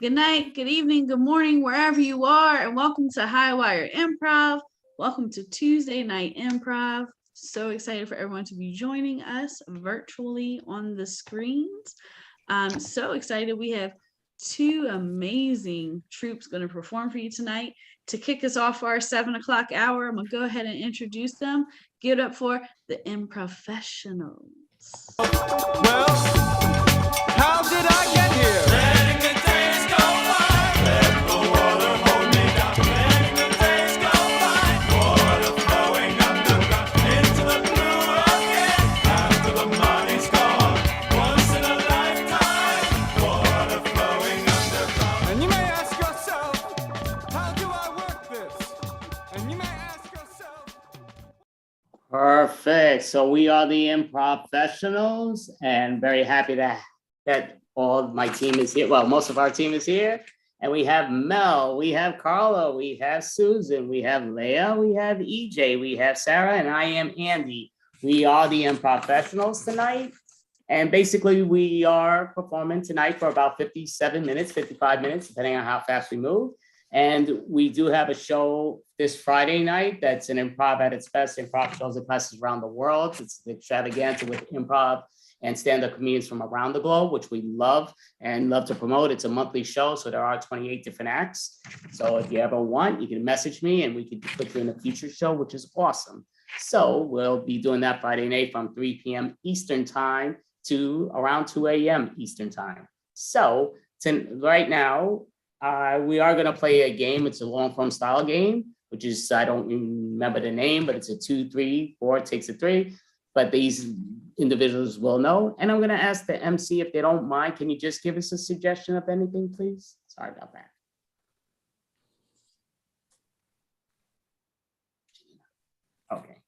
Good night, good evening, good morning, wherever you are, and welcome to Highwire Improv. Welcome to Tuesday Night Improv. So excited for everyone to be joining us virtually on the screens. I'm so excited. We have two amazing troupes going to perform for you tonight. To kick us off for our 7 o'clock hour, I'm going to go ahead and introduce them. Give it up for the Improfessionals. Well, how did I get here? Letting the days go by. Let the water hold me down. Letting the days go by. Water flowing underground into the blue again. After the money's gone, once in a lifetime. Water flowing underground. And you may ask yourself, how do I work this? And you may ask yourself. Perfect. So we are the Improfessionals, and very happy that all my team is here. Well, most of our team is here. And we have Mel, we have Carla, we have Susan, we have Leah, we have EJ, we have Sarah, and I am Andy. We are the Improfessionals tonight. And basically we are performing tonight for about 57 minutes, 55 minutes, depending on how fast we move. And we do have a show this Friday night that's an improv at its best. Improv shows and classes around the world. It's the extravaganza with improv and stand-up comedians from around the globe, which we love and love to promote. It's a monthly show, so there are 28 different acts. So if you ever want, you can message me and we can put you in a future show, which is awesome. So we'll be doing that Friday night from 3 p.m. Eastern time to around 2 a.m. Eastern time. So right now, we are going to play a game. It's a long form style game, which is, I don't remember the name, but it's a 2, 3, 4, takes a 3. But these individuals will know. And I'm going to ask the MC if they don't mind. Can you just give us a suggestion of anything, please? Sorry about that. Okay.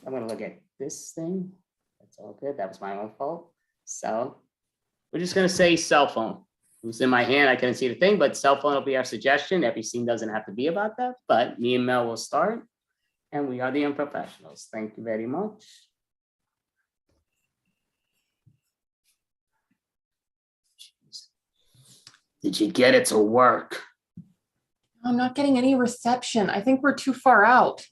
I'm going to look at this thing. That's all good. That was my own fault. So we're just going to say cell phone. It was in my hand, I couldn't see the thing, but cell phone will be our suggestion. Every scene doesn't have to be about that, but me and Mel will start. And we are the Improfessionals. Thank you very much. Did you get it to work? I'm not getting any reception. I think we're too far out.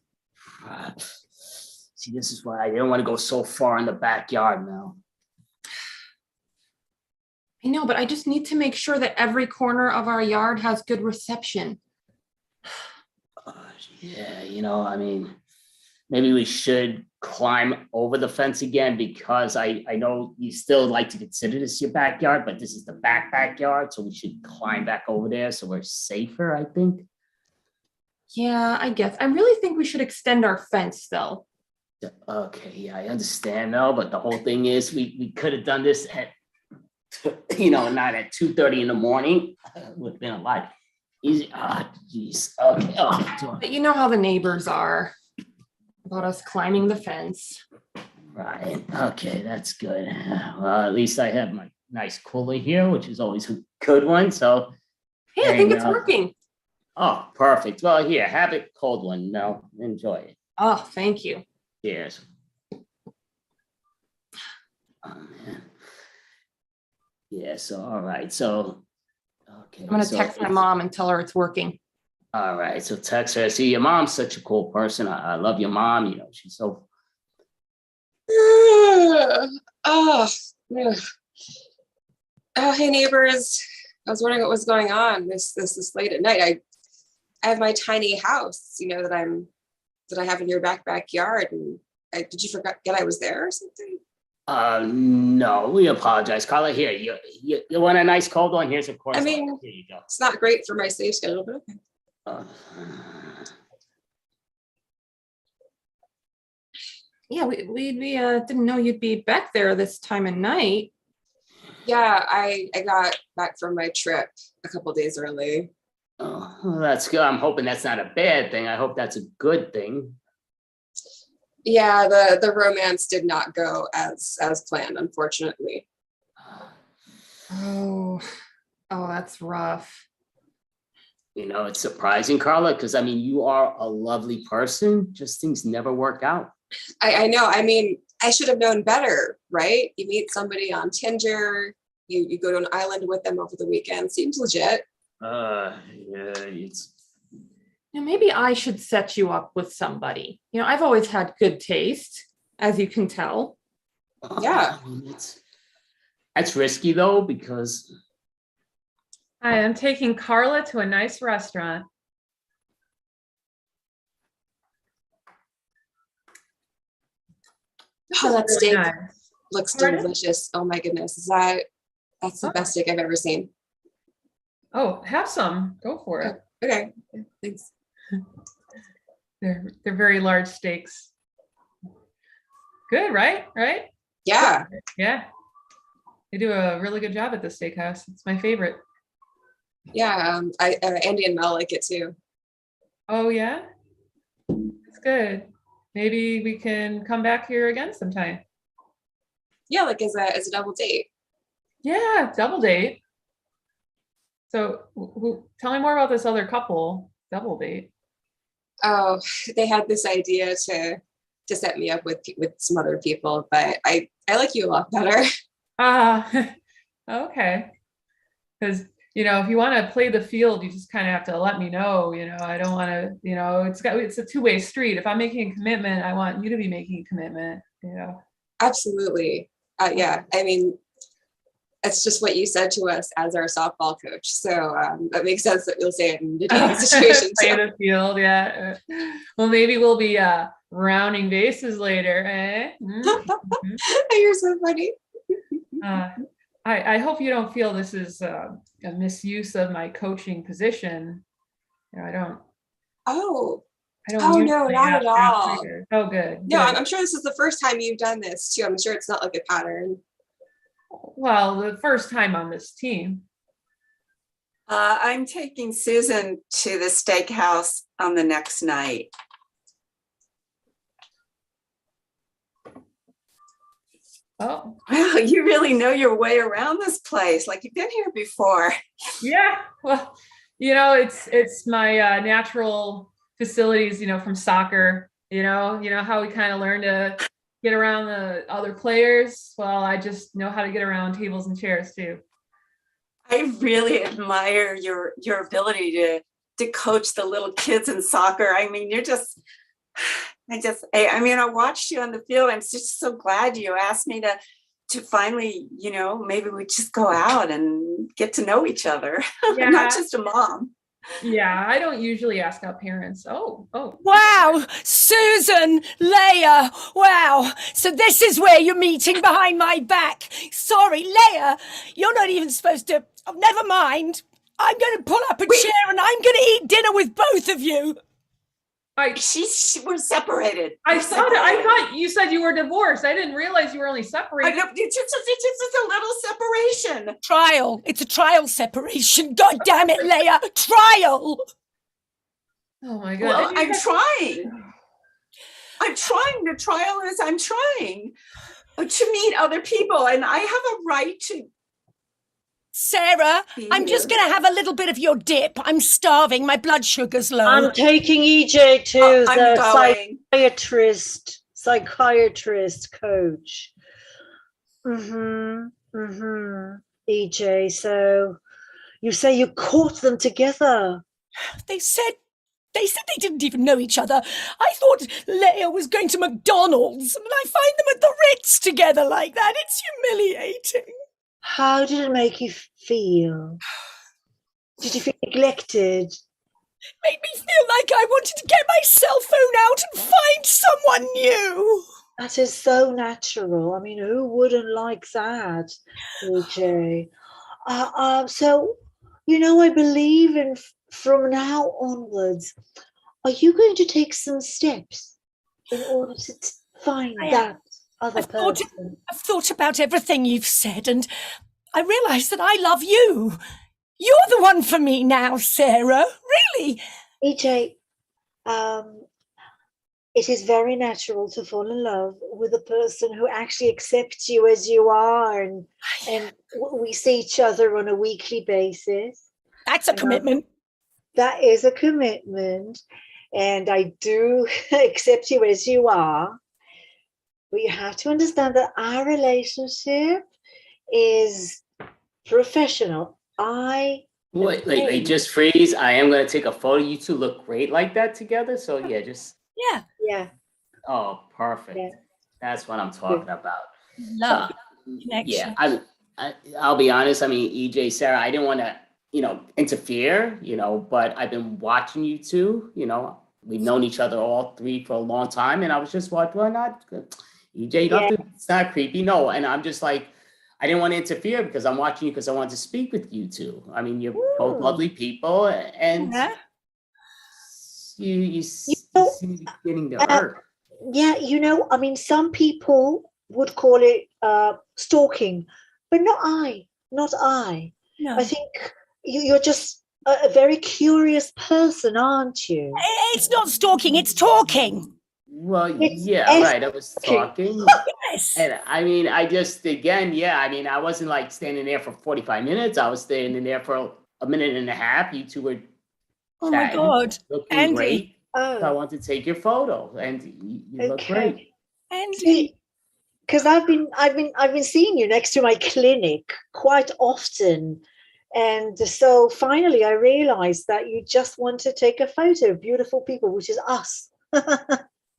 See, this is why I didn't want to go so far in the backyard, Mel. I know, but I just need to make sure that every corner of our yard has good reception. Yeah, I mean, maybe we should climb over the fence again, because I know you still like to consider this your backyard, but this is the backyard, so we should climb back over there so we're safer, I think. Yeah, I guess. I really think we should extend our fence, though. Okay, yeah, I understand, Mel, but the whole thing is we could have done this at not at 2:30 in the morning. It would have been a lot easy. Oh, geez. Okay. Oh, but you know how the neighbors are about us climbing the fence. Right. Okay, that's good. Well, at least I have my nice cooler here, which is always a good one. So hey, I think it's working. Oh, perfect. Well, here, have it cold one. Mel, enjoy it. Oh, thank you. Cheers. Oh, man. Yeah, so all right, so okay. I'm gonna text my mom and tell her it's working. All right, so text her. See, your mom's such a cool person. I love your mom. She's so. Hey neighbors. I was wondering what was going on this late at night. I have my tiny house, that I have in your backyard, and did you forget I was there or something? No, we apologize. Carla, here, you want a nice cold one? Here's, of course. I mean, here you go. It's not great for my sleep schedule, but okay. Yeah, we didn't know you'd be back there this time of night. Yeah, I got back from my trip a couple days early. Oh, well, that's good. I'm hoping that's not a bad thing. I hope that's a good thing. Yeah, the romance did not go as planned, unfortunately. Oh, that's rough. It's surprising, Carla, because I mean, you are a lovely person. Just things never work out. I know. I mean, I should have known better, right? You meet somebody on Tinder, you go to an island with them over the weekend. Seems legit. Yeah, it's Maybe I should set you up with somebody. I've always had good taste, as you can tell. Yeah. I mean, that's risky though, because I am taking Carla to a nice restaurant. Oh, that Really steak nice. looks Pardon? delicious. Oh my goodness. That's the Oh. best steak I've ever seen. Oh, have some. Go for it. Okay. Thanks. They're very large steaks. Good, right? Right? Yeah. Yeah. They do a really good job at this steakhouse. It's my favorite. Yeah. Andy and Mel like it too. Oh yeah? It's good. Maybe we can come back here again sometime. Yeah, like as a double date. Yeah, double date. So tell me more about this other couple double date. Oh, they had this idea to set me up with some other people, but I like you a lot better. Okay. Because if you want to play the field, you just kind of have to let me know. I don't want to. It's a two-way street. If I'm making a commitment, I want you to be making a commitment. Absolutely. Yeah. I mean, it's just what you said to us as our softball coach. So that makes sense that you'll say it in the dating situation Play too. the field, yeah. Well, maybe we'll be rounding bases later, eh? You're so funny. I hope you don't feel this is a misuse of my coaching position. I don't. Oh. I don't. Oh no, usually not ask at all. players. Oh, good. No, good. I'm sure this is the first time you've done this too. I'm sure it's not like a pattern. Well, the first time on this team. I'm taking Susan to the steakhouse on the next night. Oh, Wow, you really know your way around this place. Like you've been here before. yeah. Well, it's my natural facilities, from soccer, how we kind of learn to get around the other players. Well, I just know how to get around tables and chairs too. I really admire your ability to coach the little kids in soccer. I mean, I watched you on the field. I'm just so glad you asked me to finally, maybe we just go out and get to know each other. Yeah. Not just a mom. Yeah, I don't usually ask out parents. Oh. Wow, Susan, Leia, wow. So this is where you're meeting behind my back. Sorry, Leia, you're not even supposed to. Oh, never mind. I'm going to pull up a chair and I'm going to eat dinner with both of you. We're separated. I thought you said you were divorced. I didn't realize you were only I separated. know, it's just a little separation. Trial. It's a trial separation. God damn it, Leia. Trial. Oh my God. Well, I'm trying. The trial is I'm trying to meet other people, and I have a right to. Sarah, I'm just going to have a little bit of your dip. I'm starving. My blood sugar's low. I'm taking EJ to I'm the going. psychiatrist coach. EJ, so you say you caught them together. They said they didn't even know each other. I thought Leia was going to McDonald's, and I find them at the Ritz together like that. It's humiliating. How did it make you feel? Did you feel neglected? Made me feel like I wanted to get my cell phone out and find someone new. That is so natural. I mean, who wouldn't like that, EJ? So, I believe in from now onwards. Are you going to take some steps in order to find that other person? I've thought about everything you've said, and I realise that I love you. You're the one for me now, Sarah. Really. EJ, it is very natural to fall in love with a person who actually accepts you as you are, and we see each other on a weekly basis. That's a commitment. That is a commitment, and I do accept you as you are. But you have to understand that our relationship is professional. I Wait, just freeze. I am gonna take a photo. You two look great like that together. So yeah, just Yeah, Yeah. oh, perfect. Yeah. That's what I'm talking about. love Yeah, connection. I'll be honest. I mean, EJ, Sarah, I didn't want to, interfere, but I've been watching you two. We've known each other all three for a long time, and I was just like, well, not EJ. You don't have to, it's not creepy, no. And I'm just like, I didn't want to interfere because I'm watching you because I wanted to speak with you two. I mean, you're both lovely people, and Yeah. you know, seem to be getting to uh, earth. Yeah, I mean, some people would call it stalking, but not I. Not I. No. I think you're just a very curious person, aren't you? It's not stalking, it's talking. Well, It's yeah, right. I was talking. talking. Yes. And I mean, I just, again, yeah, I mean, I wasn't like standing there for 45 minutes. I was standing there for a minute and a half. You two were Oh my chatting, God. looking Andy. great. So I Oh, wanted to take your photo, and you look okay. great. Andy. Because I've been seeing you next to my clinic quite often, and so finally I realized that you just want to take a photo of beautiful people, which is us.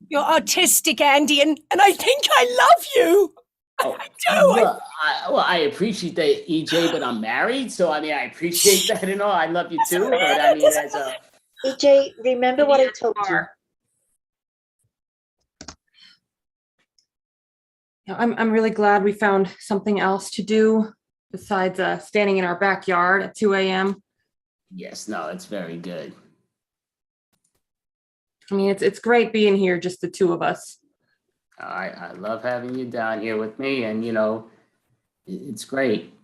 You're artistic, Andy, and I think I love you. Oh, I do. I appreciate that, EJ, but I'm married, so I mean, I appreciate that and all. I love you too, but I mean, as a EJ, remember what I told you. Yeah, I'm really glad we found something else to do besides standing in our backyard at 2 a.m. yes, no, it's very good. I mean, it's great being here, just the two of us. I love having you down here with me, and it's great.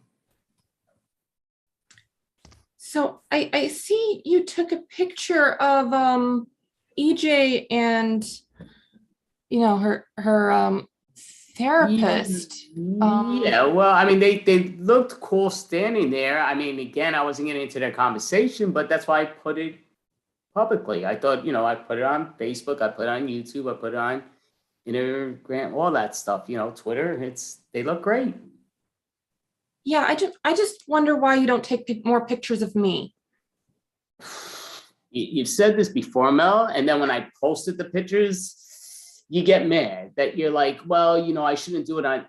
So I see you took a picture of EJ and her therapist. Yeah, well, I mean, they looked cool standing there. I mean, again, I wasn't getting into their conversation, but that's why I put it publicly. I thought, I put it on Facebook, I put it on YouTube, I put it on Instagram, all that stuff. Twitter. They look great. Yeah, I just wonder why you don't take more pictures of me. You've said this before, Mel, and then when I posted the pictures, you get mad that you're like, well, I shouldn't do it on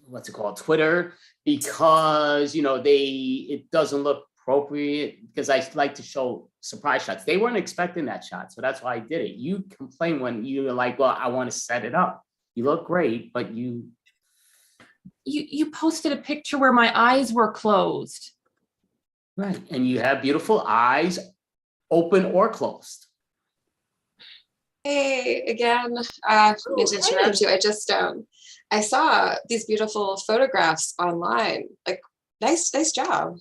what's it called, Twitter, because it doesn't look appropriate, because I like to show surprise shots. They weren't expecting that shot, so that's why I did it. You complain when you're like, well, I want to set it up. You look great, but you posted a picture where my eyes were closed. right, and you have beautiful eyes, open or closed. Hey, again, I didn't mean to interrupt you. I just I saw these beautiful photographs online. Like, nice job.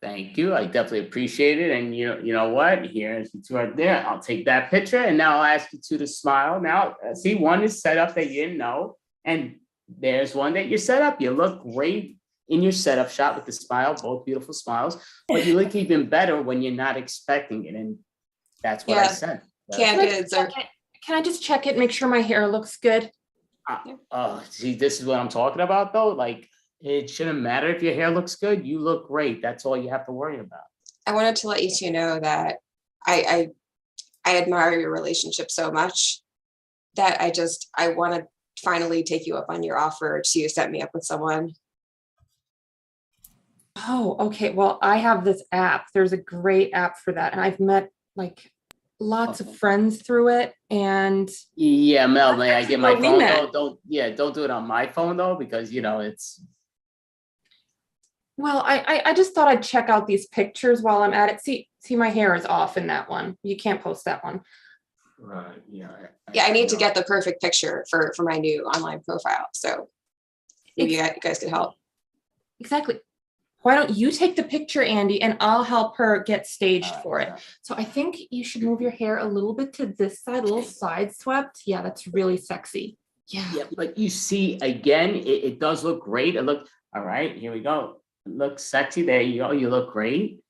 Thank you. I definitely appreciate it. And you know what? Here's you two right there. I'll take that picture, and now I'll ask you two to smile. Now, see, one is set up that you didn't know, and there's one that you're set up. You look great in your setup shot with the smile, both beautiful smiles. But you look even better when you're not expecting it, and that's what I said. Candids are. Can I just check it, make sure my hair looks good? See, this is what I'm talking about, though. Like, it shouldn't matter if your hair looks good. You look great. That's all you have to worry about. I wanted to let you two know that I admire your relationship so much that I want to finally take you up on your offer to set me up with someone. Oh, okay. Well, I have this app. There's a great app for that. And I've met like lots of friends through it. And yeah, Mel, may I get my where we phone met. though? Don't do it on my phone though, because it's. Well, I just thought I'd check out these pictures while I'm at it. See, my hair is off in that one. You can't post that one. Right. Yeah. Yeah, I need to get the perfect picture for my new online profile. So maybe you guys could help. Exactly. Why don't you take the picture, Andy, and I'll help her get staged for it. So I think you should move your hair a little bit to this side, a little side swept. Yeah, that's really sexy. Yeah. Yeah, but you see, again, it does look great. All right, here we go. It looks sexy. There you go. You look great.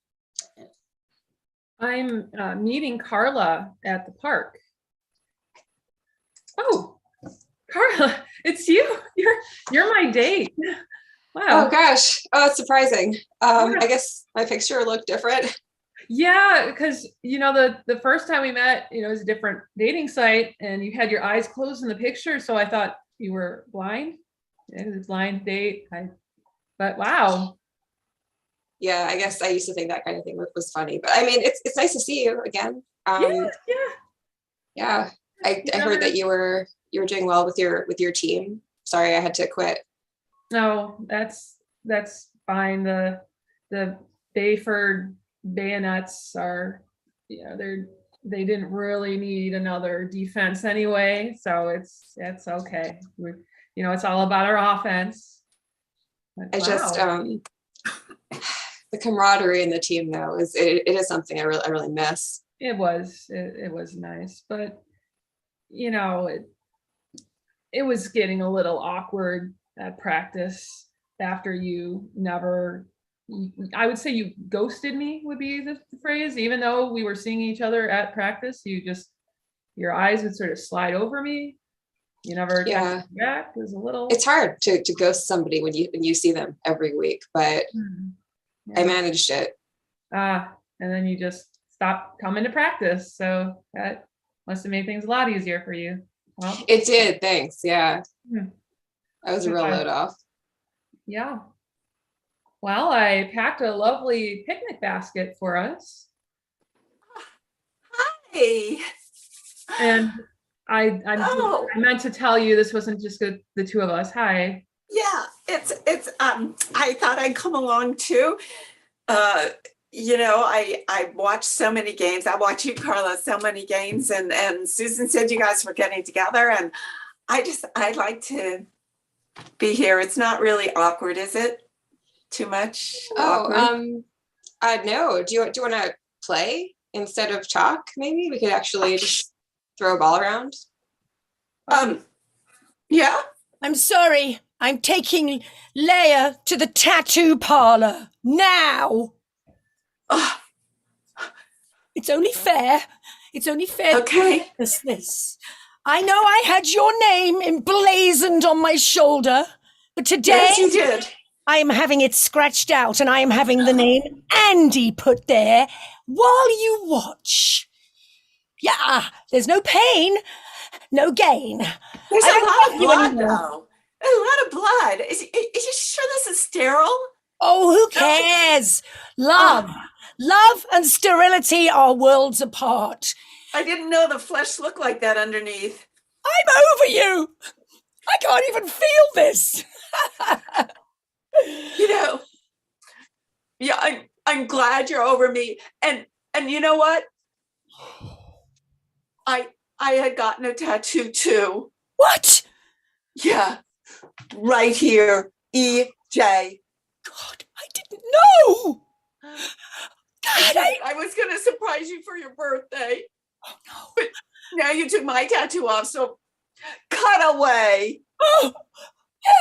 I'm meeting Carla at the park. Oh, Carla, it's you. You're my date. Wow. Oh gosh. Oh, it's surprising. Yeah. I guess my picture looked different. Yeah, because the first time we met, it was a different dating site, and you had your eyes closed in the picture, so I thought you were blind. It was a blind date. But wow. Yeah, I guess I used to think that kind of thing was funny. But I mean, it's nice to see you again. Yeah. Yeah. I heard that you were doing well with your team. Sorry, I had to quit. No, that's fine. The Bayford Bayonets are, they didn't really need another defense anyway, so it's okay. It's all about our offense. But I just wow. the camaraderie in the team though it is something I really miss. It was nice, but it was getting a little awkward at practice after I would say you ghosted me would be the phrase, even though we were seeing each other at practice. Your eyes would sort of slide over me. You never texted me back. It was a little. It's hard to ghost somebody when you see them every week, but I managed it. And then you just stopped coming to practice. So that must have made things a lot easier for you. Well, it did. Thanks. Yeah. Hmm. I was a real load off. Yeah. Well, I packed a lovely picnic basket for us. Hey. And I meant to tell you this wasn't just the two of us. Hi. Yeah, it's I thought I'd come along too. I watched so many games. I watch you, Carla, so many games, and Susan said you guys were getting together, and I'd like to be here. It's not really awkward, is it? Too much? Awkward? No. Do you want to play instead of talk? Maybe we could actually just throw a ball around. Yeah. I'm sorry. I'm taking Leia to the tattoo parlor now. It's only fair. It's only fair. Okay. This. I know I had your name emblazoned on my shoulder, but today Yes, you did. I am having it scratched out, and I am having the name Andy put there while you watch. Yeah, there's no pain, no gain. There's a lot of blood, though. A lot of blood. Is you sure this is sterile? Oh, who cares? Love and sterility are worlds apart. I didn't know the flesh looked like that underneath. I'm over you. I can't even feel this. Yeah, I'm glad you're over me. And you know what? I had gotten a tattoo too. What? Yeah, right here, EJ. God, I didn't know. God, I was gonna surprise you for your birthday. Oh no! But now you took my tattoo off, so cut away. Oh,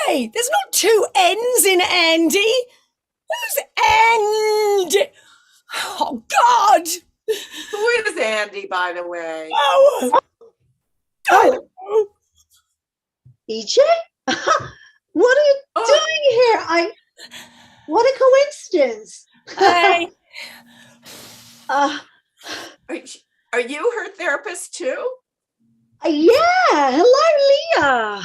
hey, there's not two N's in Andy. Who's Andy? Oh God! Who is Andy, by the way? Oh. EJ? What are you doing here? What a coincidence. Hey. Are you her therapist too? Yeah. Hello, Leah.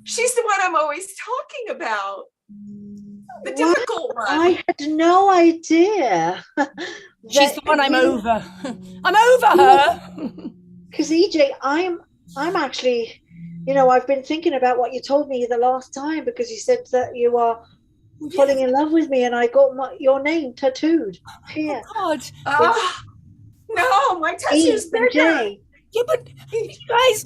She's the one I'm always talking about. The difficult one. I had no idea. She's the one I'm over. I'm over her. Because EJ, I'm actually, I've been thinking about what you told me the last time, because you said that you are falling in love with me, and I got your name tattooed here. Oh God. No, my tattoo's bigger. Yeah, but you guys,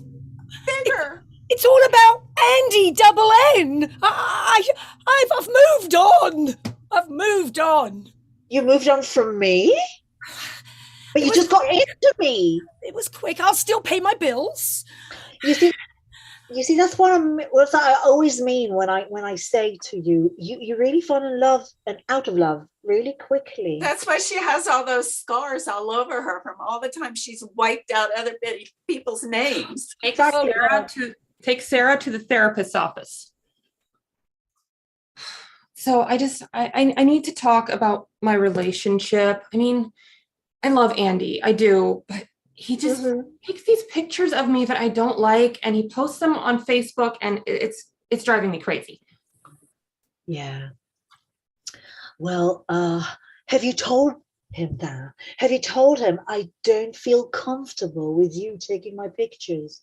bigger. It's all about Andy double N. I've moved on. I've moved on. You moved on from me? But you just got into me. It was quick. I'll still pay my bills. You see, that's what I always mean when I say to you, you really fall in love and out of love really quickly. That's why she has all those scars all over her from all the time she's wiped out other people's names. Exactly. take Sarah to the therapist's office. So I need to talk about my relationship. I mean, I love Andy, I do, but he just takes these pictures of me that I don't like, and he posts them on Facebook, and it's driving me crazy. Yeah. Well, have you told him that? Have you told him I don't feel comfortable with you taking my pictures?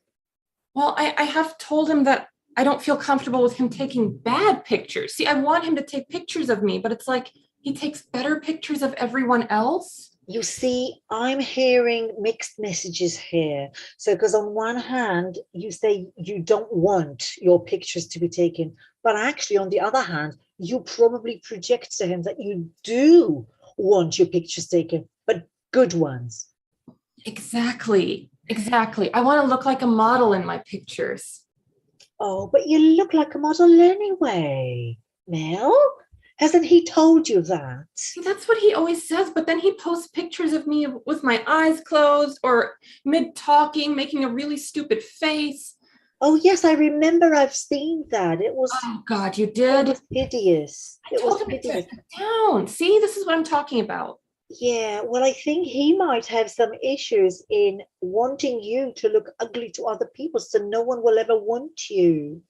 Well, I have told him that I don't feel comfortable with him taking bad pictures. See, I want him to take pictures of me, but it's like he takes better pictures of everyone else. You see, I'm hearing mixed messages here. So, because on one hand, you say you don't want your pictures to be taken, but actually, on the other hand, you probably project to him that you do want your pictures taken, but good ones. Exactly. I want to look like a model in my pictures. Oh, but you look like a model anyway, Mel. Hasn't he told you that? That's what he always says, but then he posts pictures of me with my eyes closed or mid-talking, making a really stupid face. Oh, yes, I remember I've seen that. It was... Oh, God, you did? It was hideous. I told him to take it down. See, this is what I'm talking about. Yeah, well, I think he might have some issues in wanting you to look ugly to other people, so no one will ever want you.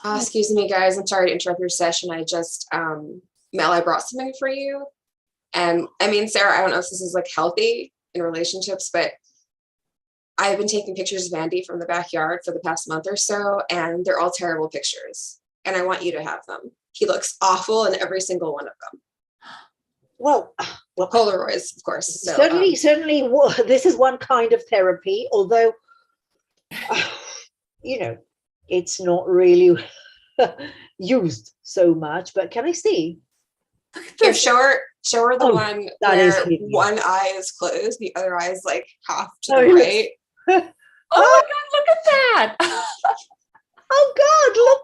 Excuse me, guys. I'm sorry to interrupt your session. I just, Mel, I brought something for you. And I mean, Sarah, I don't know if this is like healthy in relationships, but I've been taking pictures of Andy from the backyard for the past month or so, and they're all terrible pictures. And I want you to have them. He looks awful in every single one of them. Well, Polaroids, of course. So, certainly, this is one kind of therapy, although, you know, it's not really used so much. But can I see? Here, show her the one where one eye is closed, the other eye is like half to the right. Oh my God, look at that. Oh God, look.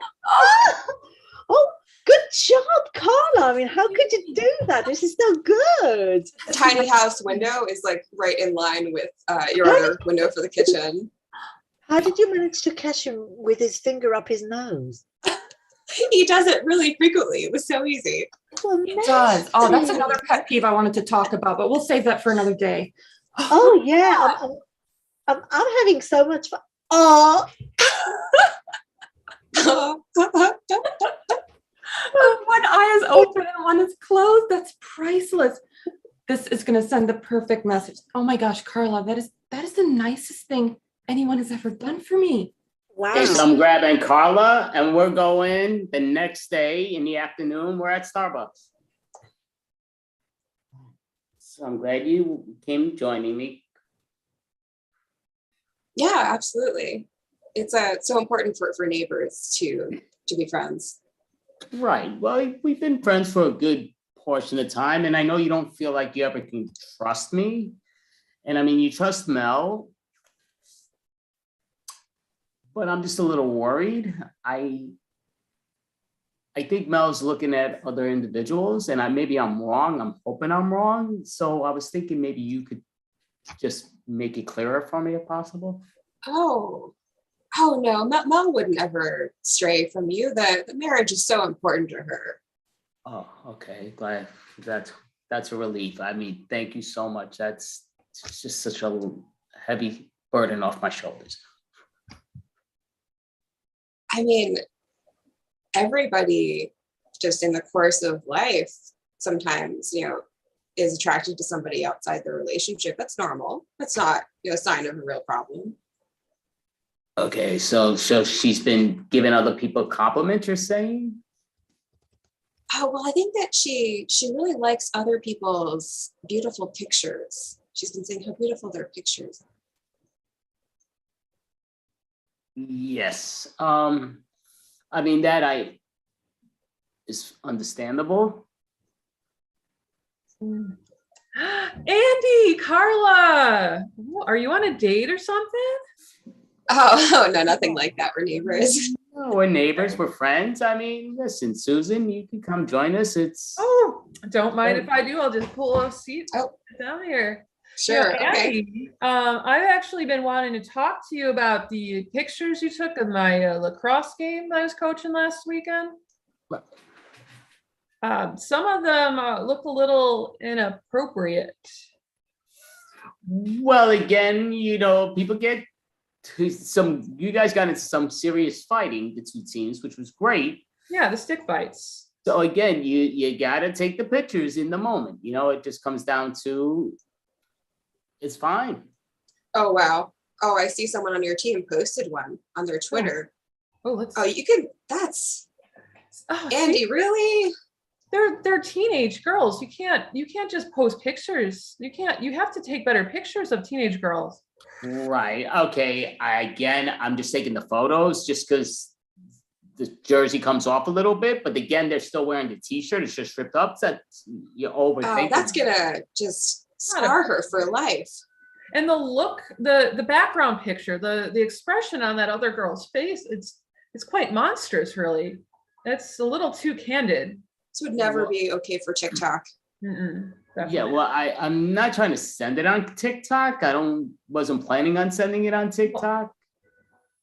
Oh, good job, Carla. I mean, how could you do that? This is so good. The tiny house window is like right in line with your other window for the kitchen. How did you manage to catch him with his finger up his nose? He does it really frequently. It was so easy. It does. Oh, that's another pet peeve I wanted to talk about, but we'll save that for another day. Oh yeah, I'm having so much fun. Oh. One eye is open and one is closed. That's priceless. This is going to send the perfect message. Oh my gosh, Carla, that is the nicest thing anyone has ever done for me. Wow. So I'm grabbing Carla and we're going the next day in the afternoon. We're at Starbucks. So I'm glad you came joining me. Yeah, absolutely. It's so important for neighbors to be friends. Right. Well, we've been friends for a good portion of time, and I know you don't feel like you ever can trust me. And I mean, you trust Mel, but I'm just a little worried. I think Mel's looking at other individuals, and maybe I'm wrong. I'm hoping I'm wrong. So I was thinking maybe you could just make it clearer for me if possible. Oh no, Mel wouldn't ever stray from you. The marriage is so important to her. Oh, okay. Glad that's a relief. I mean, thank you so much. That's just such a heavy burden off my shoulders. I mean, everybody just in the course of life sometimes, is attracted to somebody outside their relationship. That's normal. That's not a sign of a real problem. Okay, so she's been giving other people compliments, you're saying? Oh, well, I think that she really likes other people's beautiful pictures. She's been saying how beautiful their pictures are. Yes. I mean, that is understandable. Andy, Carla, are you on a date or something? Oh, no, nothing like that. We're neighbors. Oh, we're neighbors, we're friends. I mean, listen, Susan, you can come join us. Oh, don't mind if I do. I'll just pull a seat down here. Sure. Okay. Andy, I've actually been wanting to talk to you about the pictures you took of my lacrosse game I was coaching last weekend. Some of them look a little inappropriate. Well, again, people get you guys got into some serious fighting, the two teams, which was great. Yeah, the stick fights. So again, you gotta take the pictures in the moment. It just comes down to it's fine. Oh, wow. Oh, I see someone on your team posted one on their Twitter. Oh, you can, that's, Andy, see? really? They're teenage girls. You can't just post pictures. You have to take better pictures of teenage girls. Right. Okay. I'm just taking the photos just because the jersey comes off a little bit, but again, they're still wearing the t-shirt. It's just ripped up. So you overthink. That's gonna just scar her for life. And the look, the background picture, the expression on that other girl's face, it's quite monstrous, really. That's a little too candid. This would never be okay for TikTok. Yeah, well, I'm not trying to send it on TikTok. Wasn't planning on sending it on TikTok.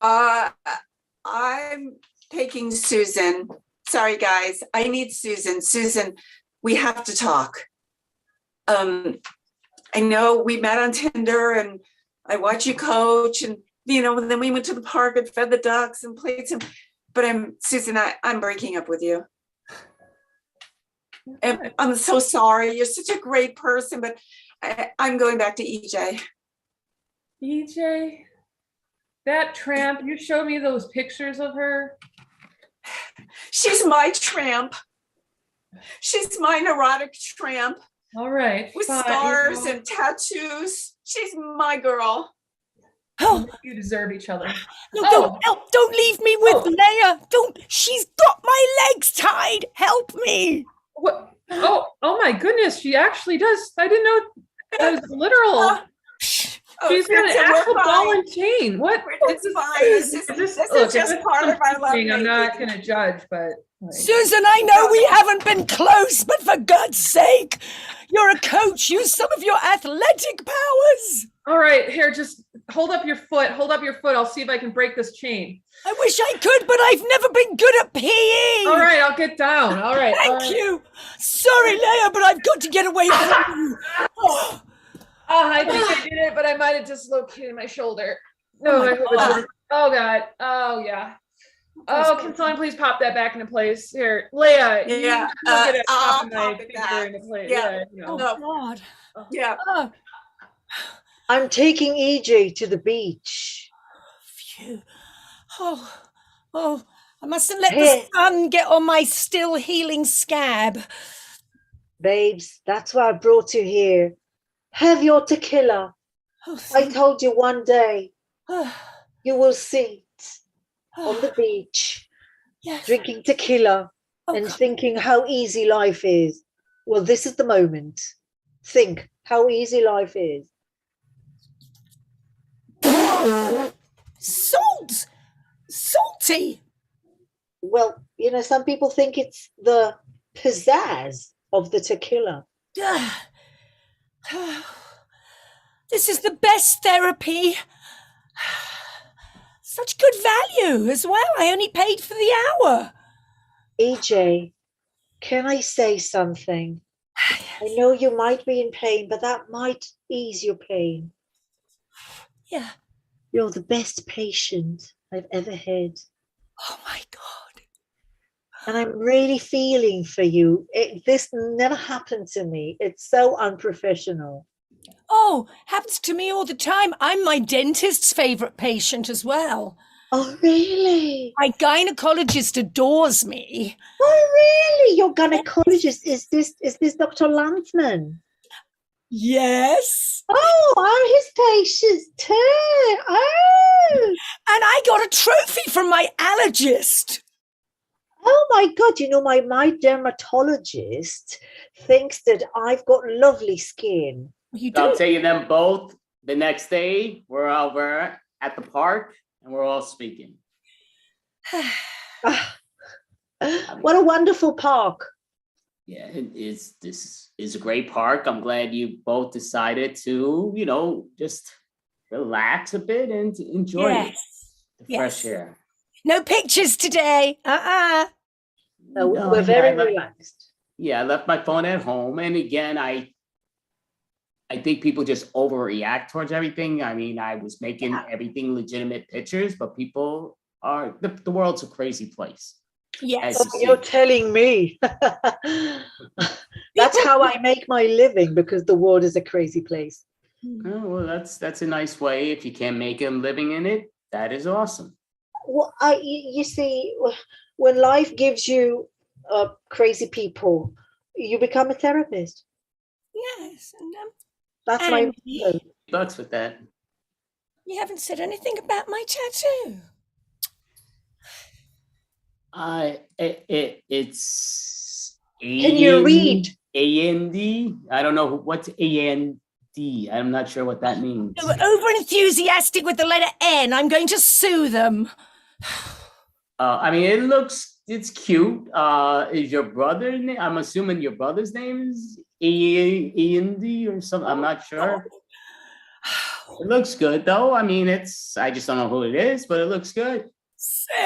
I'm taking Susan. Sorry, guys. I need Susan. Susan, we have to talk. I know we met on Tinder and I watch you coach and, then we went to the park and fed the ducks and played some, but Susan, I'm breaking up with you. And I'm so sorry. You're such a great person, but I'm going back to EJ. EJ? That tramp, you showed me those pictures of her. She's my tramp. She's my neurotic tramp. All right. With scars and tattoos. She's my girl. Oh, you deserve each other. No, don't leave me with Leia. She's got my legs tied. Help me. What? Oh my goodness, she actually does. I didn't know that was literal. She's got an actual ball and chain. What? This is just part of my love. I'm not going to judge, but. Susan, I know we haven't been close, but for God's sake, you're a coach. Use some of your athletic powers. All right, here, just hold up your foot. Hold up your foot. I'll see if I can break this chain. I wish I could, but I've never been good at PE. All right, I'll get down. All right. Thank you. Sorry, Leia, but I've got to get away from you. Oh, I think I did it, but I might have dislocated my shoulder. No, oh God. Oh yeah. Oh, can someone please pop that back into place? Here, Leia. Yeah. I'll pop it back into place. Yeah. Oh God. Yeah. I'm taking EJ to the beach. Phew. Oh, I mustn't let the sun get on my still healing scab. Babes, that's why I brought you here. Have your tequila. I told you one day you will sit on the beach, drinking tequila and thinking how easy life is. Well, this is the moment. Think how easy life is. Salty. Well, some people think it's the pizzazz of the tequila. This is the best therapy. Such good value as well. I only paid for the hour. EJ, can I say something? I know you might be in pain, but that might ease your pain. Yeah. You're the best patient I've ever had. Oh my God. And I'm really feeling for you. This never happened to me. It's so unprofessional. Oh, happens to me all the time. I'm my dentist's favorite patient as well. Oh, really? My gynecologist adores me. Oh, really? Your gynecologist, is this Dr. Lanthman? Yes. Oh, I'm his patient too. Oh. And I got a trophy from my allergist. Oh my God, my dermatologist thinks that I've got lovely skin. You do? I'm taking them both the next day. We're over at the park and we're all speaking. What a wonderful park. Yeah, this is a great park. I'm glad you both decided to, just relax a bit and to enjoy it, Yes. the fresh Yes. air. No pictures today. No, No, we're yeah, very relaxed. I left my phone at home. And again, I think people just overreact towards everything. I mean, I was making everything legitimate pictures, but people are the world's a crazy place. Yes. As Oh, you're telling me. That's how I make my living, because the world is a crazy place. Oh, well, that's a nice way. If you can't make a living in it, that is awesome. Well, you see, when life gives you crazy people, you become a therapist. Yes. And, That's my Andy, motto. Bucks with that. you haven't said anything about my tattoo. It's Can you read? AND. I don't know what's AND. I'm not sure what that means. They were over enthusiastic with the letter N. I'm going to sue them. I mean, it's cute. Is your brother name? I'm assuming your brother's name is AND or something. I'm not sure. It looks good though. I mean, I just don't know who it is, but it looks good.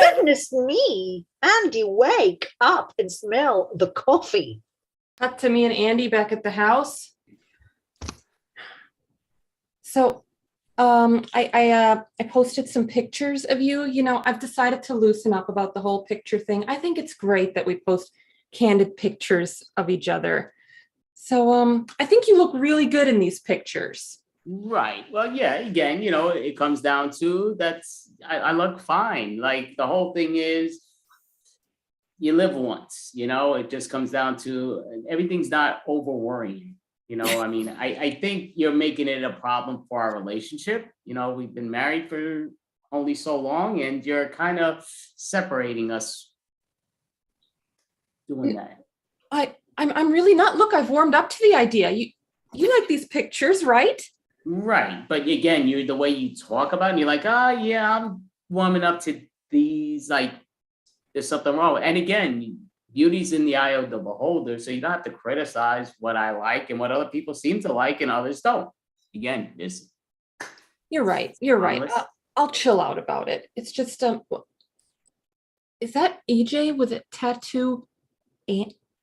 Goodness me, Andy, wake up and smell the coffee. Cut to me and Andy back at the house. So, I posted some pictures of you. I've decided to loosen up about the whole picture thing. I think it's great that we post candid pictures of each other. So, I think you look really good in these pictures. Right. Well, yeah, again, it comes down to I look fine. Like the whole thing is you live once, it just comes down to everything's not over worrying. I mean, I think you're making it a problem for our relationship. We've been married for only so long and you're kind of separating us doing that. I'm really not. Look, I've warmed up to the idea. You like these pictures, right? Right. But again, the way you talk about it, and you're like, yeah, I'm warming up to these, like there's something wrong. And again, beauty's in the eye of the beholder. So you don't have to criticize what I like and what other people seem to like and others don't. Again, You're right. I'll chill out about it. It's just is that AJ with a tattoo?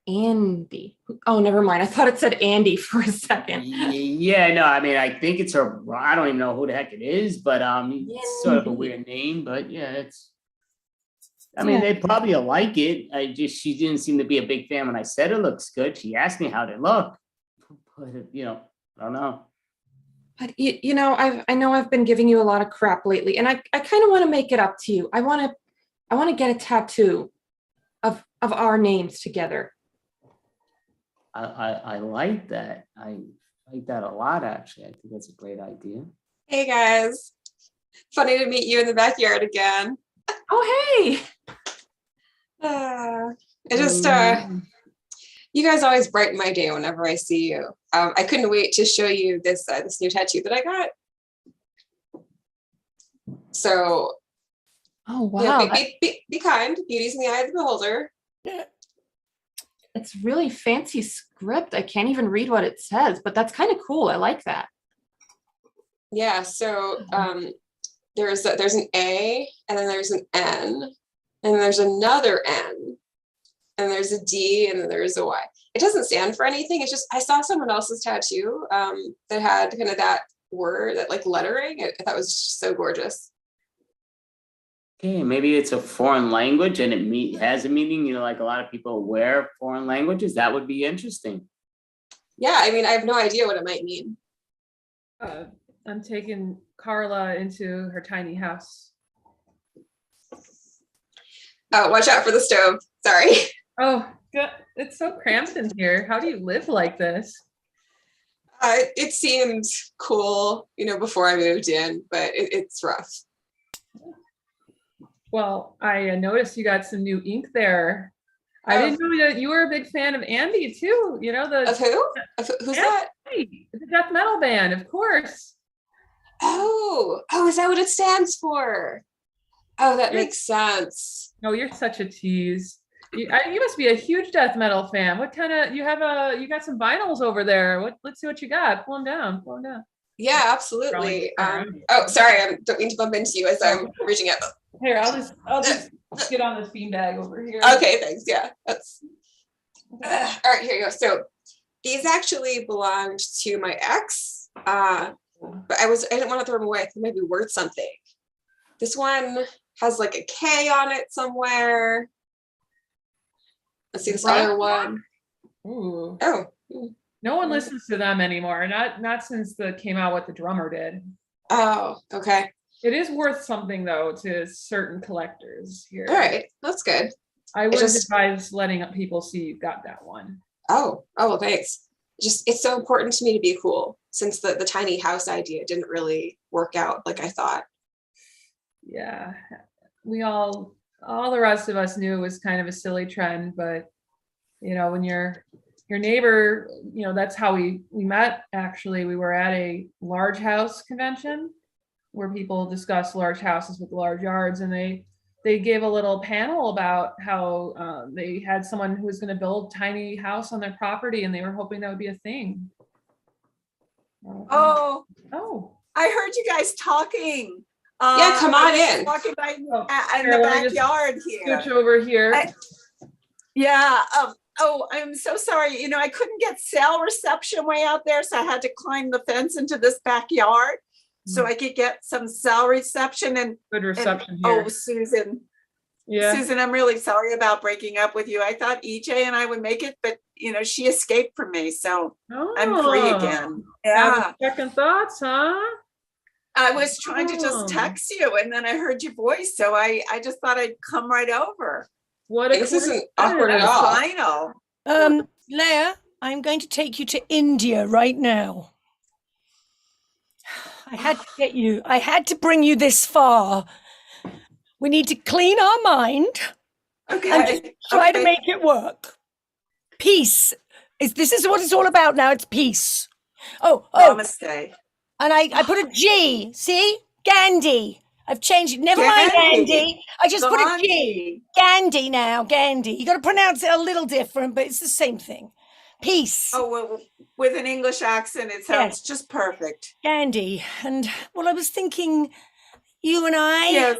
Andy. Oh, never mind. I thought it said Andy for a second. Yeah, no, I mean, I think it's her. I don't even know who the heck it is, but it's sort of a weird name. But yeah, they probably like it. She didn't seem to be a big fan when I said it looks good. She asked me how they look, but I don't know. But I know I've been giving you a lot of crap lately, and I kind of want to make it up to you. I want to get a tattoo of our names together. I like that. I like that a lot, actually. I think that's a great idea. Hey guys, funny to meet you in the backyard again. Oh, hey. You guys always brighten my day whenever I see you. I couldn't wait to show you this new tattoo that I got. So, oh wow, be kind. Beauty's in the eye of the beholder. It's really fancy script. I can't even read what it says, but that's kind of cool. I like that. Yeah. So there's an A, and then there's an N, and then there's another N, and there's a D, and then there's a Y. It doesn't stand for anything. It's just I saw someone else's tattoo that had kind of that word, that like lettering. I thought it was so gorgeous. Okay, maybe it's a foreign language and it has a meaning, like a lot of people wear foreign languages. That would be interesting. Yeah, I mean, I have no idea what it might mean. I'm taking Carla into her tiny house. Oh, watch out for the stove. Sorry. Oh, God. It's so cramped in here. How do you live like this? It seemed cool, before I moved in, but it's rough. Well, I noticed you got some new ink there. I didn't know that you were a big fan of Andy too. Of who? Who's that? The death metal band, of course. Oh, is that what it stands for? Oh, that makes sense. Oh, you're such a tease. You must be a huge death metal fan. What kind of, you got some vinyls over there. Let's see what you got. Pull them down. Yeah, absolutely. Probably- Oh, sorry, I don't mean to bump into you as I'm reaching out. Here, I'll just get on this beanbag over here. Okay, thanks. Yeah, that's all right. Here you go. So these actually belonged to my ex, but I didn't want to throw them away. I think maybe worth something. This one has like a K on it somewhere. Let's see this other one. Ooh. Oh, No one listens to them anymore. Not since came out what the drummer did. oh, okay. It is worth something though to certain collectors here. All right, that's good. I would advise letting people see you got that one. Oh, well, thanks. It's so important to me to be cool since the tiny house idea didn't really work out like I thought. Yeah, we all the rest of us knew it was kind of a silly trend, but when your neighbor, that's how we met. Actually, we were at a large house convention where people discuss large houses with large yards, and they gave a little panel about how they had someone who was going to build a tiny house on their property, and they were hoping that would be a thing. Oh, I heard you guys talking. Yeah, come on in. Walking by in the backyard here. Scooch over here. Oh, I'm so sorry. I couldn't get cell reception way out there, so I had to climb the fence into this backyard so I could get some cell reception. And good reception here. Oh, Susan. Yeah. Susan, I'm really sorry about breaking up with you. I thought EJ and I would make it, but she escaped from me, so I'm free again. Yeah. Second thoughts, huh? I was trying to just text you, and then I heard your voice, so I just thought I'd come right over. This isn't awkward at all. I know. Leia, I'm going to take you to India right now. I had to bring you this far. We need to clean our mind and just try to make it work. Peace. This is what it's all about now. It's peace. Oh. Namaste. And I put a G. See? Gandhi. I've changed it. Never mind Gandhi. I just put a G. Gandhi now. Gandhi. You got to pronounce it a little different, but it's the same thing. Peace. Oh, well, with an English accent, it sounds just perfect. Gandhi. And I was thinking, you and I. Yes.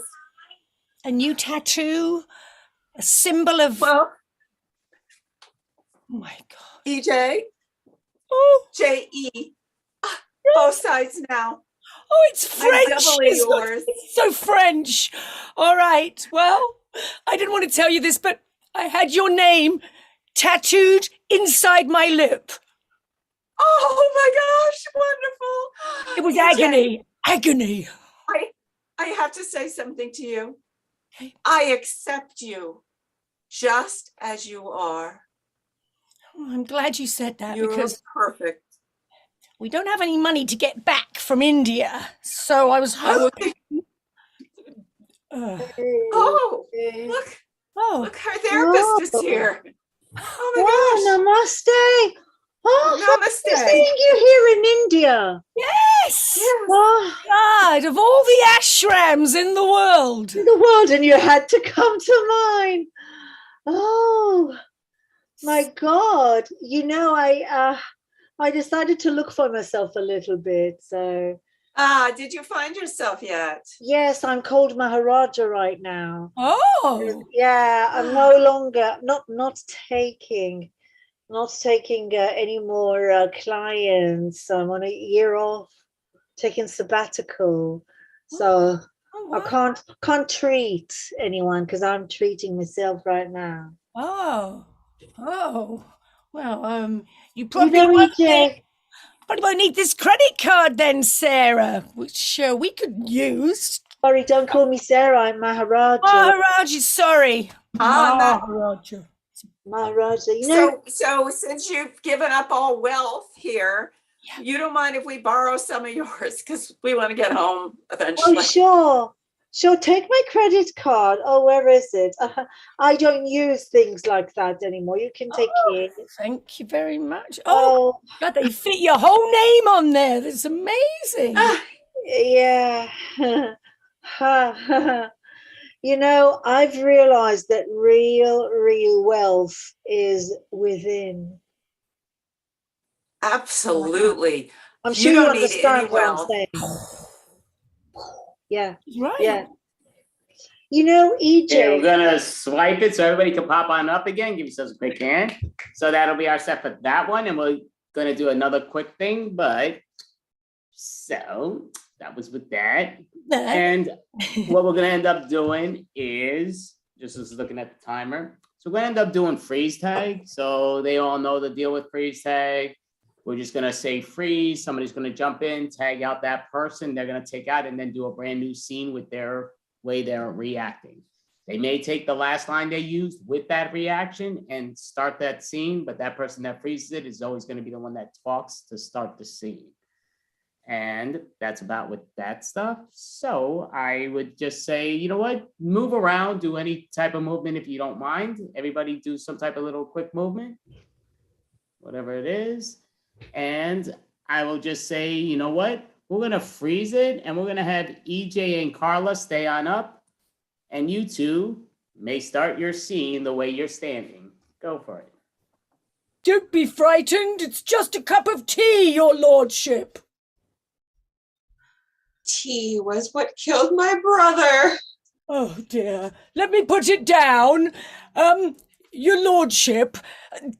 A new tattoo. A symbol of. Well. Oh my God. EJ. Oh. J-E. Both sides now. Oh, it's French. It's so French. All right. Well, I didn't want to tell you this, but I had your name tattooed inside my lip. Oh my gosh, wonderful. It was agony. Agony. I have to say something to you. I accept you just as you are. Oh, I'm glad you said that. You're because perfect. We don't have any money to get back from India, so I was hoping. Look! Oh, look, our therapist is here. Oh my gosh! Namaste. Oh, namaste. Seeing you here in India. Yes. Oh, God, of all the ashrams in the world. And you had to come to mine. Oh, my God. I decided to look for myself a little bit, so. Did you find yourself yet? Yes, I'm called Maharaja right now. Oh. Yeah, I'm no longer, not taking any more clients. I'm on a year off, taking sabbatical. So I can't treat anyone because I'm treating myself right now. Oh. Well, you probably won't need this credit card then, Sarah, which we could use. Sorry, don't call me Sarah. I'm Maharaja. Maharaja, sorry. Maharaja. So since you've given up all wealth here, you don't mind if we borrow some of yours because we want to get home eventually. Oh, sure. Take my credit card. Oh, where is it? I don't use things like that anymore. You can take it. Thank you very much. Oh, God, they fit your whole name on there. That's amazing. Yeah. You know, I've realized that real wealth is within. Absolutely. I'm You sure you don't need any understand what I'm wealth. saying. Yeah, Right. yeah. You know, Okay, we're EJ, gonna swipe it so everybody can pop on up again. Give yourselves a quick hand. So that'll be our set for that one, and we're gonna do another quick thing, but so that was with that. And what we're gonna end up doing is just as looking at the timer. So we're gonna end up doing freeze tag. So they all know the deal with freeze tag. We're just gonna say freeze. Somebody's gonna jump in, tag out that person. They're gonna take out and then do a brand new scene with their way they're reacting. They may take the last line they used with that reaction and start that scene, but that person that freezes it is always going to be the one that talks to start the scene. And that's about with that stuff. So I would just say, you know what, move around, do any type of movement if you don't mind. Everybody do some type of little quick movement, whatever it is. And I will just say, you know what, we're going to freeze it and we're going to have EJ and Carla stay on up. And you two may start your scene the way you're standing. Go for it. Don't be frightened. It's just a cup of tea, your lordship. Tea was what killed my brother. Oh dear. Let me put it down. Your lordship,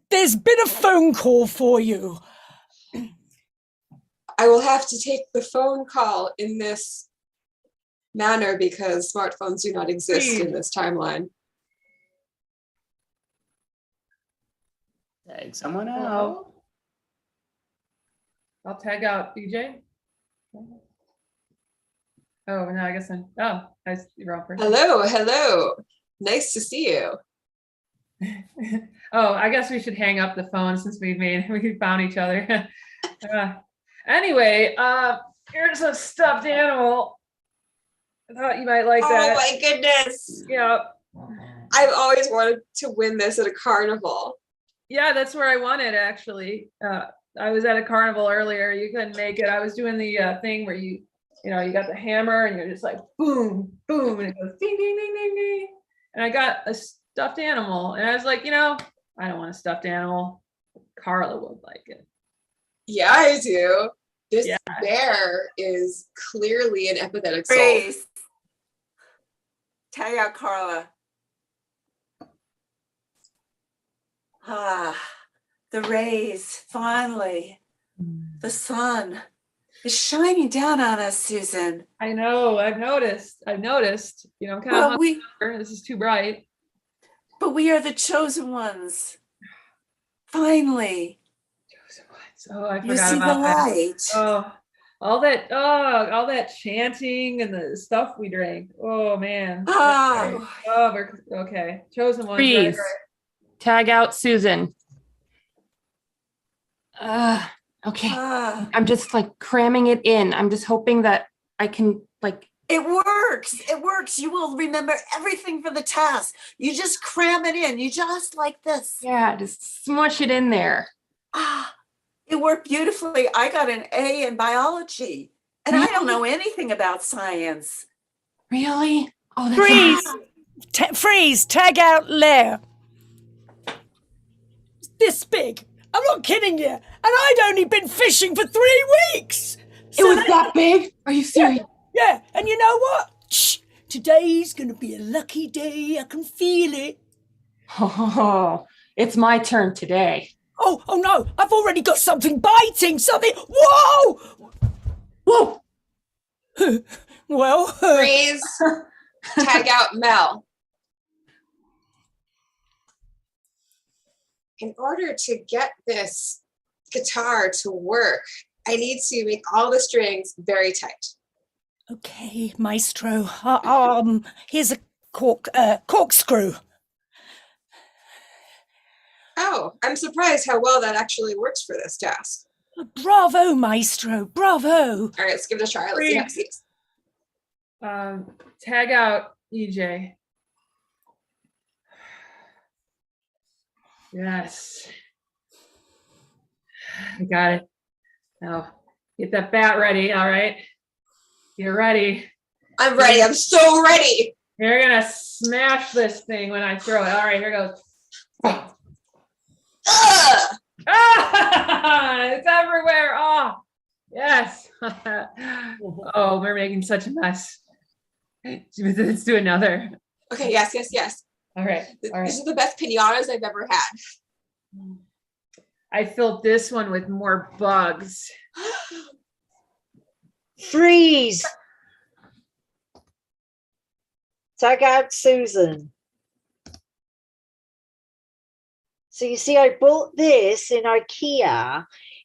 there's been a phone call for you. I will have to take the phone call in this manner because smartphones do not exist in this timeline. Tag someone out. I'll tag out DJ. Oh, no, I guess I'm, oh, I see the wrong person. Hello. Nice to see you. Oh, I guess we should hang up the phone since we found each other. Anyway, here's a stuffed animal. I thought you might like that. Oh my goodness. Yeah. I've always wanted to win this at a carnival. Yeah, that's where I won it actually. I was at a carnival earlier. You couldn't make it. I was doing the thing where you got the hammer and you're just like boom, boom, and it goes ding, ding, ding, ding, ding. And I got a stuffed animal, and I was like, I don't want a stuffed animal. Carla would like it. Yeah, I do. This bear is clearly an empathetic soul. Freeze. Tag out Carla. Ah, the rays, finally. The sun is shining down on us, Susan. I know, I've noticed. I'm kind of hungry. This is too bright. But we are the chosen ones. Finally. Oh, I You forgot see about the that. light. Oh, all that chanting and the stuff we drank. Oh man. Oh. Oh, we're okay. Chosen ones. Freeze. Right. Tag out Susan. Okay. I'm just like cramming it in. I'm just hoping that I can like. It works. It works. You will remember everything for the task. You just cram it in. You just like this. Yeah, just smush it in there. It worked beautifully. I got an A in biology, and I don't know anything about science. Really? Oh, that's Freeze! Freeze! Tag out Lair. This big. I'm not kidding you. And I'd only been fishing for 3 weeks. It was that big? Are you serious? Yeah. And you know what? Shh. Today's gonna be a lucky day. I can feel it. Oh, it's my turn today. Oh no, I've already got something biting, something. Whoa! Well. Freeze. Tag out Mel. In order to get this guitar to work, I need to make all the strings very tight. Okay, maestro. Here's a corkscrew. Oh, I'm surprised how well that actually works for this task. Bravo, maestro. Bravo. All right, let's give it a try. Let's see how it goes. Tag out EJ. Yes. I got it. Now get that bat ready. All right. Get ready. I'm ready. I'm so ready. You're gonna smash this thing when I throw it. All right, here goes. Ugh! Ah, it's everywhere. Oh, yes. Oh, we're making such a mess. Let's do another. Okay, yes. All right. All right. These are the best pinatas I've ever had. I filled this one with more bugs. Freeze. Tag out Susan. So you see, I bought this in IKEA,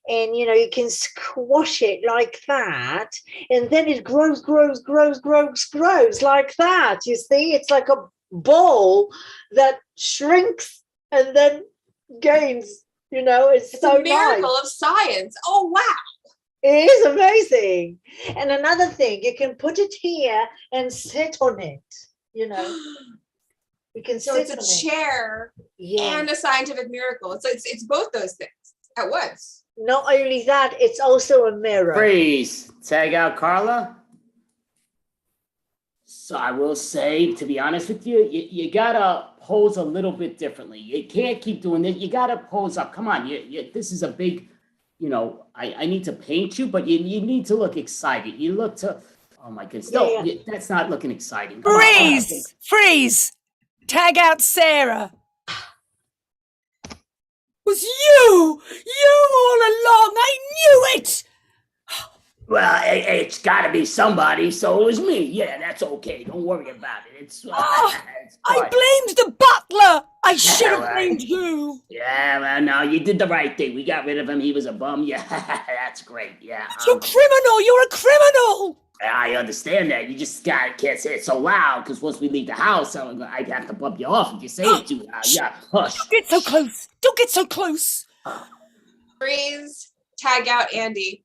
and you can squash it like that, and then it grows like that. You see, it's like a ball that shrinks and then gains. It's so a miracle nice. of science. Oh wow. It is amazing. And another thing, you can put it here and sit on it. You can So sit it's on a it. chair Yeah. and a scientific miracle. So it's both those things at once. Not only that, it's also a mirror. Freeze. Tag out Carla. So I will say, to be honest with you, you gotta pose a little bit differently. You can't keep doing this. You gotta pose up. Come on, this is a big, I need to paint you, but you need to look excited. You look to, oh my goodness, no, that's not looking exciting. Come on. Freeze! Tag out Sarah. Was you all along? I knew it. Well, it's got to be somebody, so it was me. Yeah, that's okay. Don't worry about it. It's I fine. blamed the butler. I should have right. blamed you. Yeah, well, no, you did the right thing. We got rid of him. He was a bum. Yeah, that's great. Yeah. You're a criminal. You're a criminal. I understand that. You just can't say it so loud, because once we leave the house, I'd have to bump you off if you say it too loud. Yeah, hush. Don't get so close. Don't get so close. Freeze. Tag out Andy.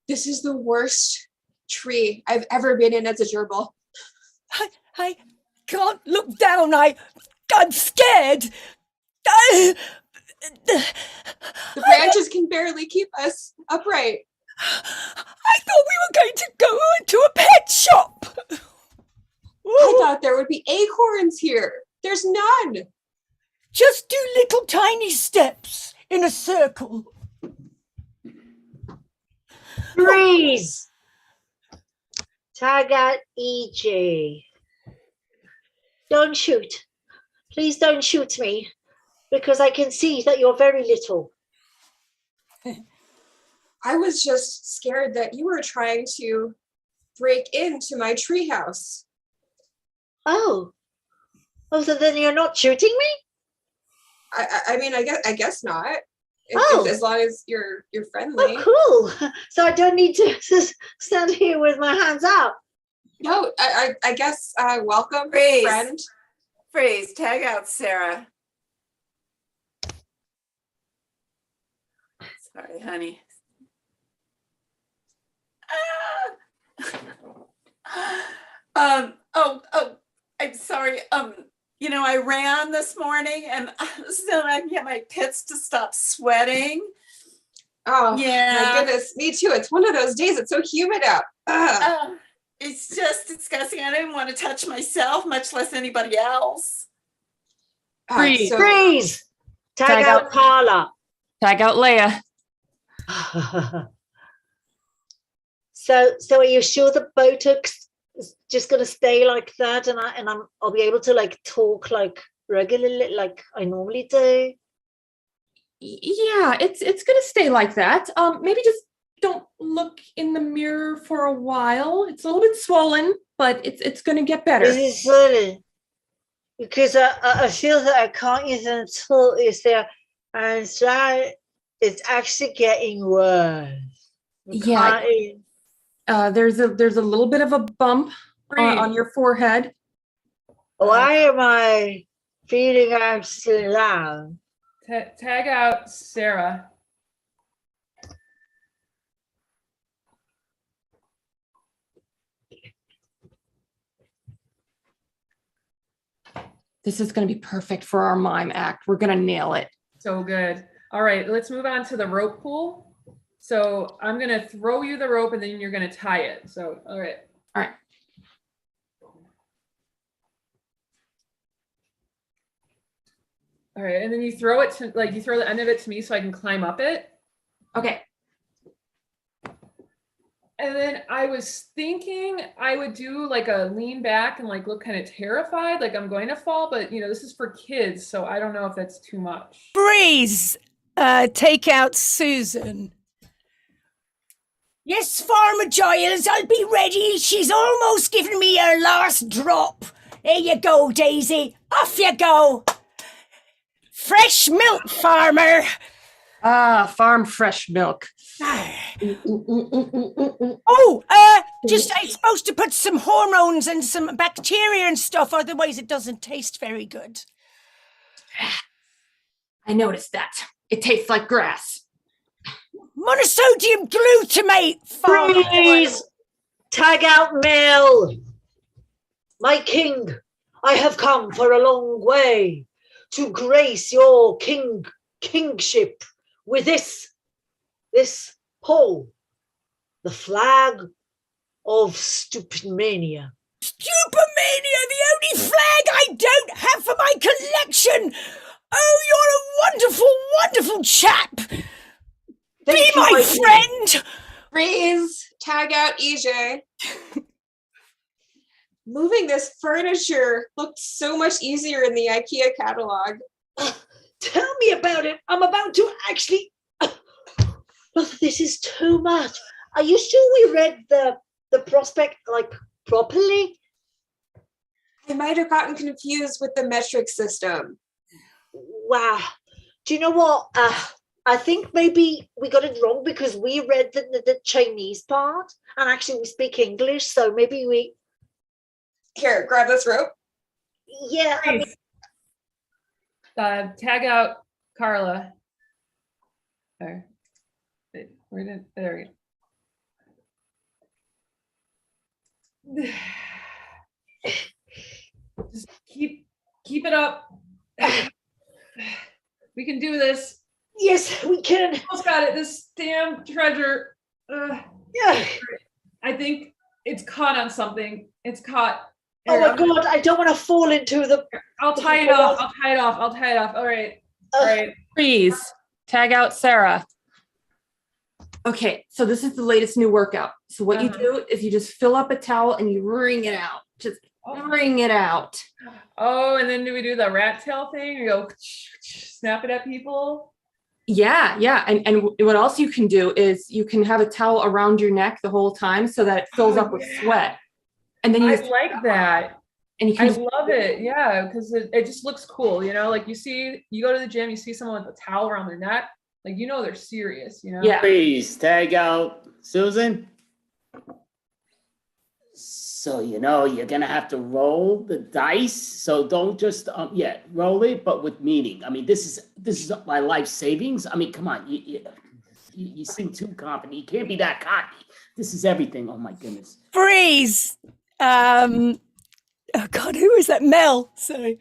This is the worst tree I've ever been in as a gerbil. I can't look down. I'm scared. The branches can barely keep us upright. I thought we were going to go into a pet shop. I thought there would be acorns here. There's none. Just do little tiny steps in a circle. Freeze. Tag out EJ. Don't shoot. Please don't shoot me, because I can see that you're very little. I was just scared that you were trying to break into my treehouse. Oh, so then you're not shooting me? I mean, I guess not. As long as you're friendly. Oh, cool. So I don't need to stand here with my hands up. No, I guess welcome, Freeze. friend. Freeze. Tag out Sarah. Sorry, honey. I'm sorry. I ran this morning, and still I can get my pits to stop sweating. Oh, Yeah. my goodness. Me too. It's one of those days. It's so humid out. Ugh. It's just disgusting. I didn't want to touch myself, much less anybody else. Freeze. Freeze. Tag out Carla. Tag out Leia. So are you sure the Botox is just going to stay like that, and I'll be able to talk regularly like I normally do? Yeah, it's gonna stay like that. Maybe just don't look in the mirror for a while. It's a little bit swollen, but it's gonna get better. Is it swollen? Because I feel that I can't even talk. Is there? And so it's actually getting worse. Yeah. There's a little bit of a bump on your forehead. Why am I feeling actually loud? Tag out Sarah. This is going to be perfect for our mime act. We're going to nail it. So good. All right, let's move on to the rope pool. So I'm gonna throw you the rope and then you're gonna tie it. So, all right. All right. All right, and then you throw it to, like, you throw the end of it to me so I can climb up it. Okay. And then I was thinking I would do like a lean back and like look kind of terrified, like I'm going to fall, but you know, this is for kids, so I don't know if that's too much. Breeze, take out Susan. Yes, Farmer Giles, I'll be ready. She's almost given me her last drop. There you go, Daisy. Off you go. Fresh milk, Farmer. Farm fresh milk. Oh, just I'm supposed to put some hormones and some bacteria and stuff, otherwise it doesn't taste very good. I noticed that. It tastes like grass. Monosodium glutamate, Farmer. Freeze! Tag out Mel. My king, I have come for a long way to grace your kingship with this pole, the flag of Stupidmania. Stupidmania, the only flag I don't have for my collection. Oh, you're a wonderful, wonderful chap. Be my friend. Freeze, tag out EJ. Moving this furniture looked so much easier in the IKEA catalog. Tell me about it. I'm about to actually. This is too much. Are you sure we read the prospect like properly? I might have gotten confused with the metric system. Wow. Do you know what? I think maybe we got it wrong because we read the Chinese part and actually we speak English. So maybe we. Here, grab this rope. Yeah. I mean, Tag out Carla. There. Where did, there we go. Just keep it up. We can do this. yes, we can. Almost got it. This damn treasure. Yeah. I think it's caught on something. It's caught. Oh my God, I don't want to fall into the. I'll tie it off. I'll tie it off. I'll tie it off. All right. All right. Freeze. Tag out Sarah. Okay, so this is the latest new workout. So what you do is you just fill up a towel and you wring it out. Just wring it out. Oh, and then do we do the rat tail thing? We go snap it at people. Yeah. And what else you can do is you can have a towel around your neck the whole time so that it fills up with sweat. And then you I like that. And you can love it. Yeah, because it just looks cool. You know, like you go to the gym, you see someone with a towel around their neck, like, you know, they're serious, you know? Yeah. Please tag out Susan. So, you know, you're going to have to roll the dice. So don't just, roll it, but with meaning. I mean, this is my life savings. I mean, come on. You seem too confident. You can't be that cocky. This is everything. Oh, my goodness. Freeze. Oh God, who is that? Mel. Sorry.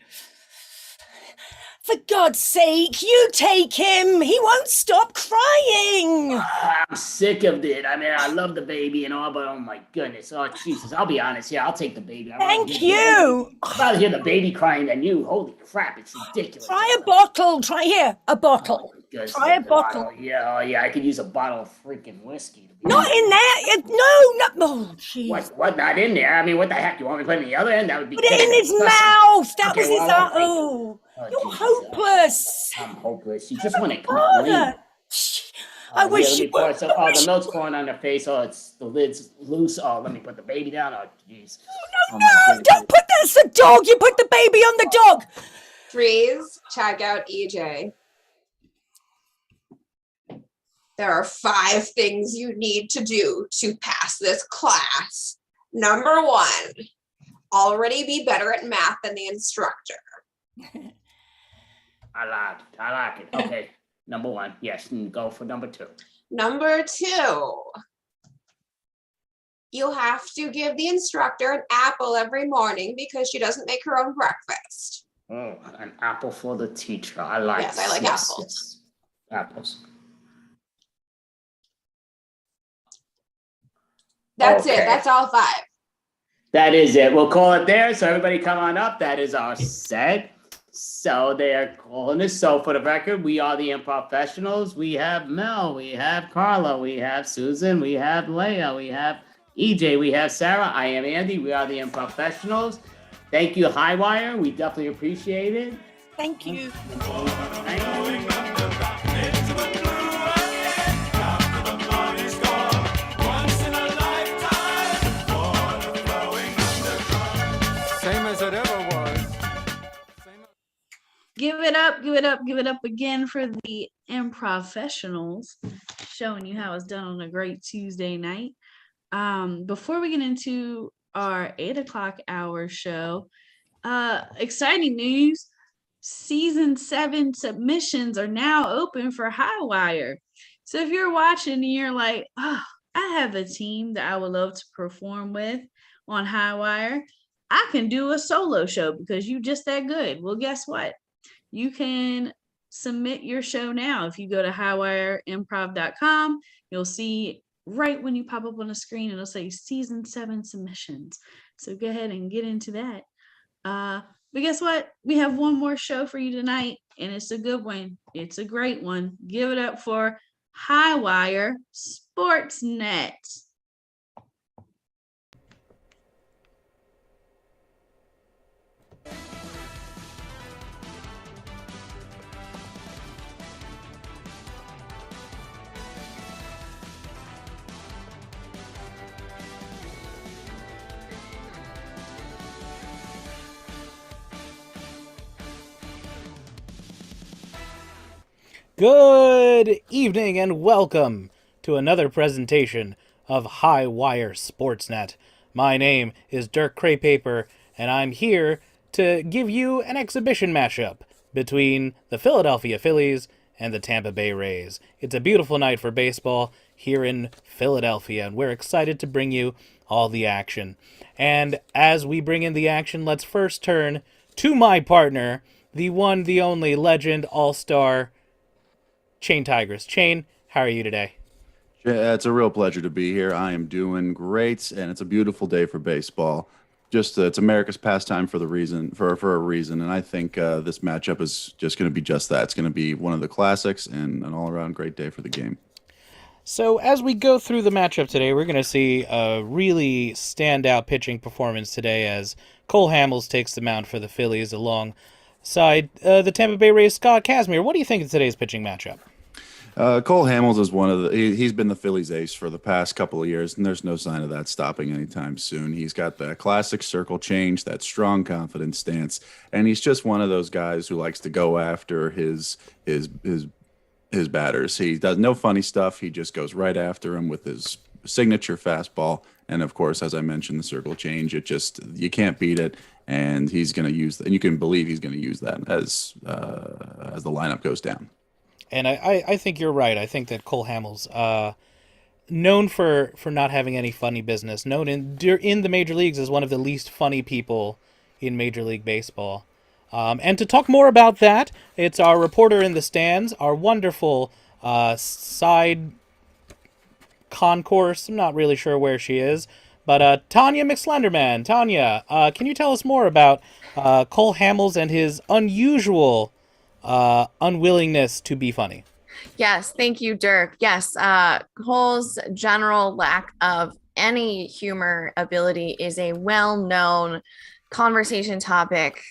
For God's sake, you take him. He won't stop crying. I'm sick of it. I mean, I love the baby and all, but oh my goodness. Oh, Jesus. I'll be honest. Yeah, I'll take the baby. Thank you. I'd rather hear the baby crying than you. Holy crap. It's ridiculous. Try a bottle. Try here. A bottle. Try a bottle. Yeah, I could use a bottle of freaking whiskey. Not in there. No, not. Oh, jeez. What? Not in there? I mean, what the heck? You want me to put it in the other end? That would be. Put it in his mouth. That Okay, was his. well, Oh, you're Jesus. hopeless. I'm hopeless. You just want to complain. I wish you would. So, the milk's pouring on their face. Oh, it's the lid's loose. Oh, let me put the baby down. Oh, jeez. No, don't put that's the dog. You put the baby on the dog. Freeze, tag out EJ. There are 5 things you need to do to pass this class. Number 1, already be better at math than the instructor. I like it. Okay, number 1. Yes, and go for number 2. Number 2, you have to give the instructor an apple every morning because she doesn't make her own breakfast. Oh, an apple for the teacher. I like. Yes, I like apples. Apples. That's Okay. it. That's all 5. That is it. We'll call it there. So everybody come on up. That is our set. So they are calling this. So for the record, we are the Improfessionals. We have Mel, we have Carla, we have Susan, we have Leah, we have EJ, we have Sarah. I am Andy. We are the Improfessionals. Thank you, Highwire. We definitely appreciate it. Thank you. Same as it ever was. Give it up, give it up, give it up again for the Improfessionals, showing you how it's done on a great Tuesday night. Before we get into our 8 o'clock hour show, exciting news. Season 7 submissions are now open for Highwire. So if you're watching and you're like, oh, I have a team that I would love to perform with on Highwire, I can do a solo show because you just that good. Well, guess what? You can submit your show now. If you go to highwireimprov.com, you'll see right when you pop up on the screen, it'll say season 7 submissions. So go ahead and get into that. But guess what? We have one more show for you tonight, and it's a good one. It's a great one. Give it up for Highwire Sportsnet. Good evening and welcome to another presentation of Highwire Sportsnet. My name is Dirk Craypaper, and I'm here to give you an exhibition matchup between the Philadelphia Phillies and the Tampa Bay Rays. It's a beautiful night for baseball here in Philadelphia, and we're excited to bring you all the action. And as we bring in the action, let's first turn to my partner, the one, the only legend, all-star, Chain Tigris. Chain, how are you today? Yeah, it's a real pleasure to be here. I am doing great, and it's a beautiful day for baseball. Just it's America's pastime for a reason, and I think this matchup is just going to be just that. It's going to be one of the classics and an all-around great day for the game. So as we go through the matchup today, we're going to see a really standout pitching performance today as Cole Hamels takes the mound for the Phillies alongside the Tampa Bay Rays' Scott Kazmir. What do you think of today's pitching matchup? Cole Hamels is he's been the Phillies ace for the past couple of years, and there's no sign of that stopping anytime soon. He's got that classic circle change, that strong, confident stance, and he's just one of those guys who likes to go after his batters. He does no funny stuff. He just goes right after him with his signature fastball. And of course, as I mentioned, the circle change, you can't beat it. And he's going to use that. And you can believe he's going to use that as the lineup goes down. And I think you're right. I think that Cole Hamels, known for not having any funny business, known in the major leagues as one of the least funny people in Major League Baseball. And to talk more about that, it's our reporter in the stands, our wonderful side concourse. I'm not really sure where she is, but Tanya McSlenderman. Tanya, can you tell us more about Cole Hamels and his unusual unwillingness to be funny? Yes, thank you, Dirk. Yes, Cole's general lack of any humor ability is a well-known conversation topic,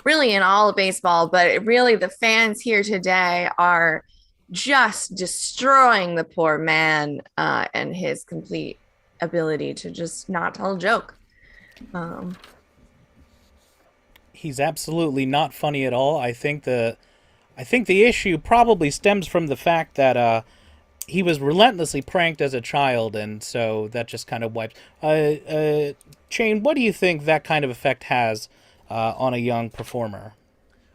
really in all of baseball, but really the fans here today are just destroying the poor man and his complete ability to just not tell a joke. He's absolutely not funny at all. I think the issue probably stems from the fact that he was relentlessly pranked as a child, and so that just kind of wipes. Shane, what do you think that kind of effect has on a young performer?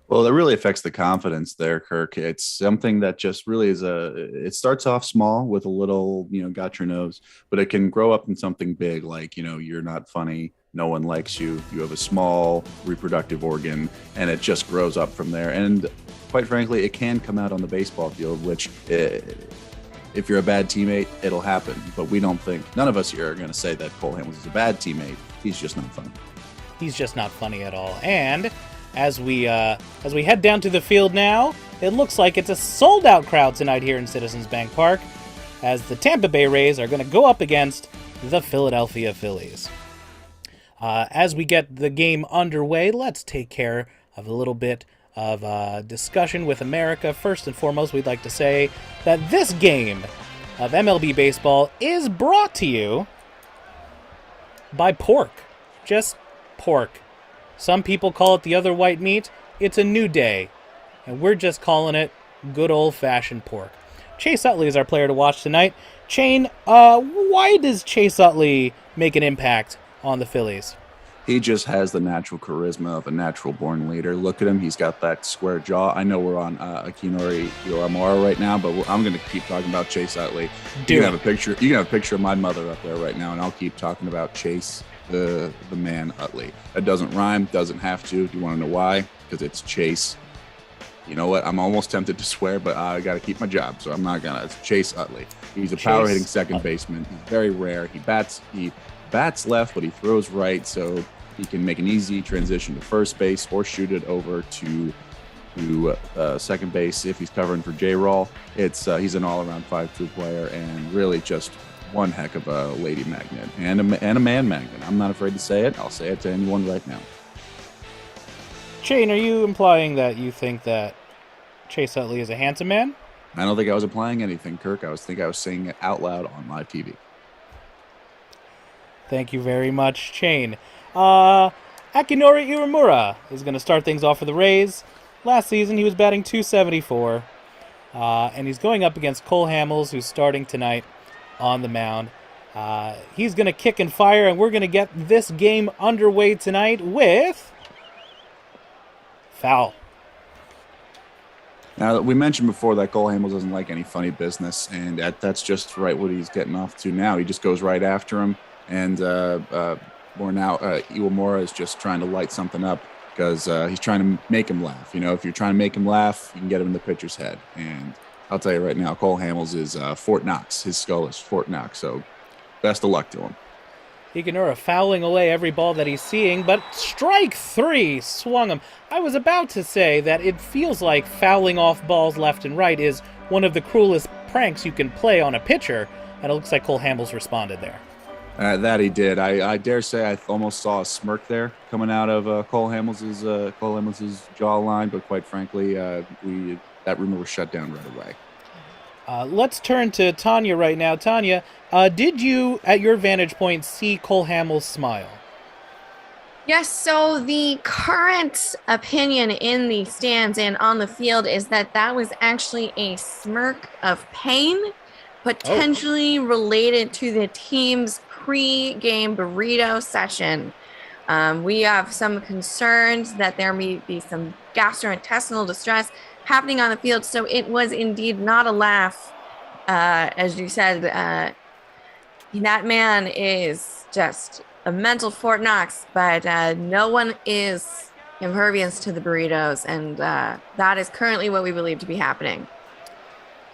Well, it really affects the confidence there, Kirk. It's something that just really it starts off small with a little, got your nose, but it can grow up in something big, like, you're not funny, no one likes you, you have a small reproductive organ, and it just grows up from there. And quite frankly, it can come out on the baseball field, which if you're a bad teammate, it'll happen. But we don't think, none of us here are going to say that Cole Hamels is a bad teammate. He's just not funny. He's just not funny at all. And as we head down to the field now, it looks like it's a sold-out crowd tonight here in Citizens Bank Park, as the Tampa Bay Rays are going to go up against the Philadelphia Phillies. As we get the game underway, let's take care of a little bit of discussion with America. First and foremost, we'd like to say that this game of MLB baseball is brought to you by pork. Just pork. Some people call it the other white meat. It's a new day, and we're just calling it good old-fashioned pork. Chase Utley is our player to watch tonight. Shane, why does Chase Utley make an impact on the Phillies? He just has the natural charisma of a natural-born leader. Look at him. He's got that square jaw. I know we're on Akinori Yoramura right now, but I'm going to keep talking about Chase Utley. You can have a picture of my mother up there right now, and I'll keep talking about Chase, the man Utley. That doesn't rhyme, doesn't have to. Do you want to know why? Because it's Chase. You know what? I'm almost tempted to swear, but I got to keep my job, so I'm not going to. It's Chase Utley. He's a power-hitting second baseman. He's very rare. He bats left, but he throws right, so he can make an easy transition to first base or shoot it over to second base if he's covering for J-Roll. He's an all-around 5-2 player and really just one heck of a lady magnet and a man magnet. I'm not afraid to say it. I'll say it to anyone right now. Shane, are you implying that you think that Chase Utley is a handsome man? I don't think I was implying anything, Kirk. I was saying it out loud on live TV. Thank you very much, Shane. Akinori Iwamura is going to start things off for the Rays. Last season, he was batting .274, and he's going up against Cole Hamels, who's starting tonight on the mound. He's going to kick and fire, and we're going to get this game underway tonight with foul. Now, we mentioned before that Cole Hamels doesn't like any funny business, and that's just right what he's getting off to now. He just goes right after him, and Iwamura is just trying to light something up because he's trying to make him laugh. You know, if you're trying to make him laugh, you can get him in the pitcher's head. And I'll tell you right now, Cole Hamels is Fort Knox. His skull is Fort Knox, so best of luck to him. Iwamura fouling away every ball that he's seeing, but strike three swung him. I was about to say that it feels like fouling off balls left and right is one of the cruelest pranks you can play on a pitcher, and it looks like Cole Hamels responded there. That he did. I dare say I almost saw a smirk there coming out of Cole Hamels' jawline, but quite frankly, that rumor was shut down right away. Let's turn to Tanya right now. Tanya, did you, at your vantage point, see Cole Hamels smile? Yes, so the current opinion in the stands and on the field is that was actually a smirk of pain, potentially related to the team's pre-game burrito session. We have some concerns that there may be some gastrointestinal distress happening on the field, so it was indeed not a laugh. As you said, that man is just a mental Fort Knox, but no one is impervious to the burritos, and that is currently what we believe to be happening.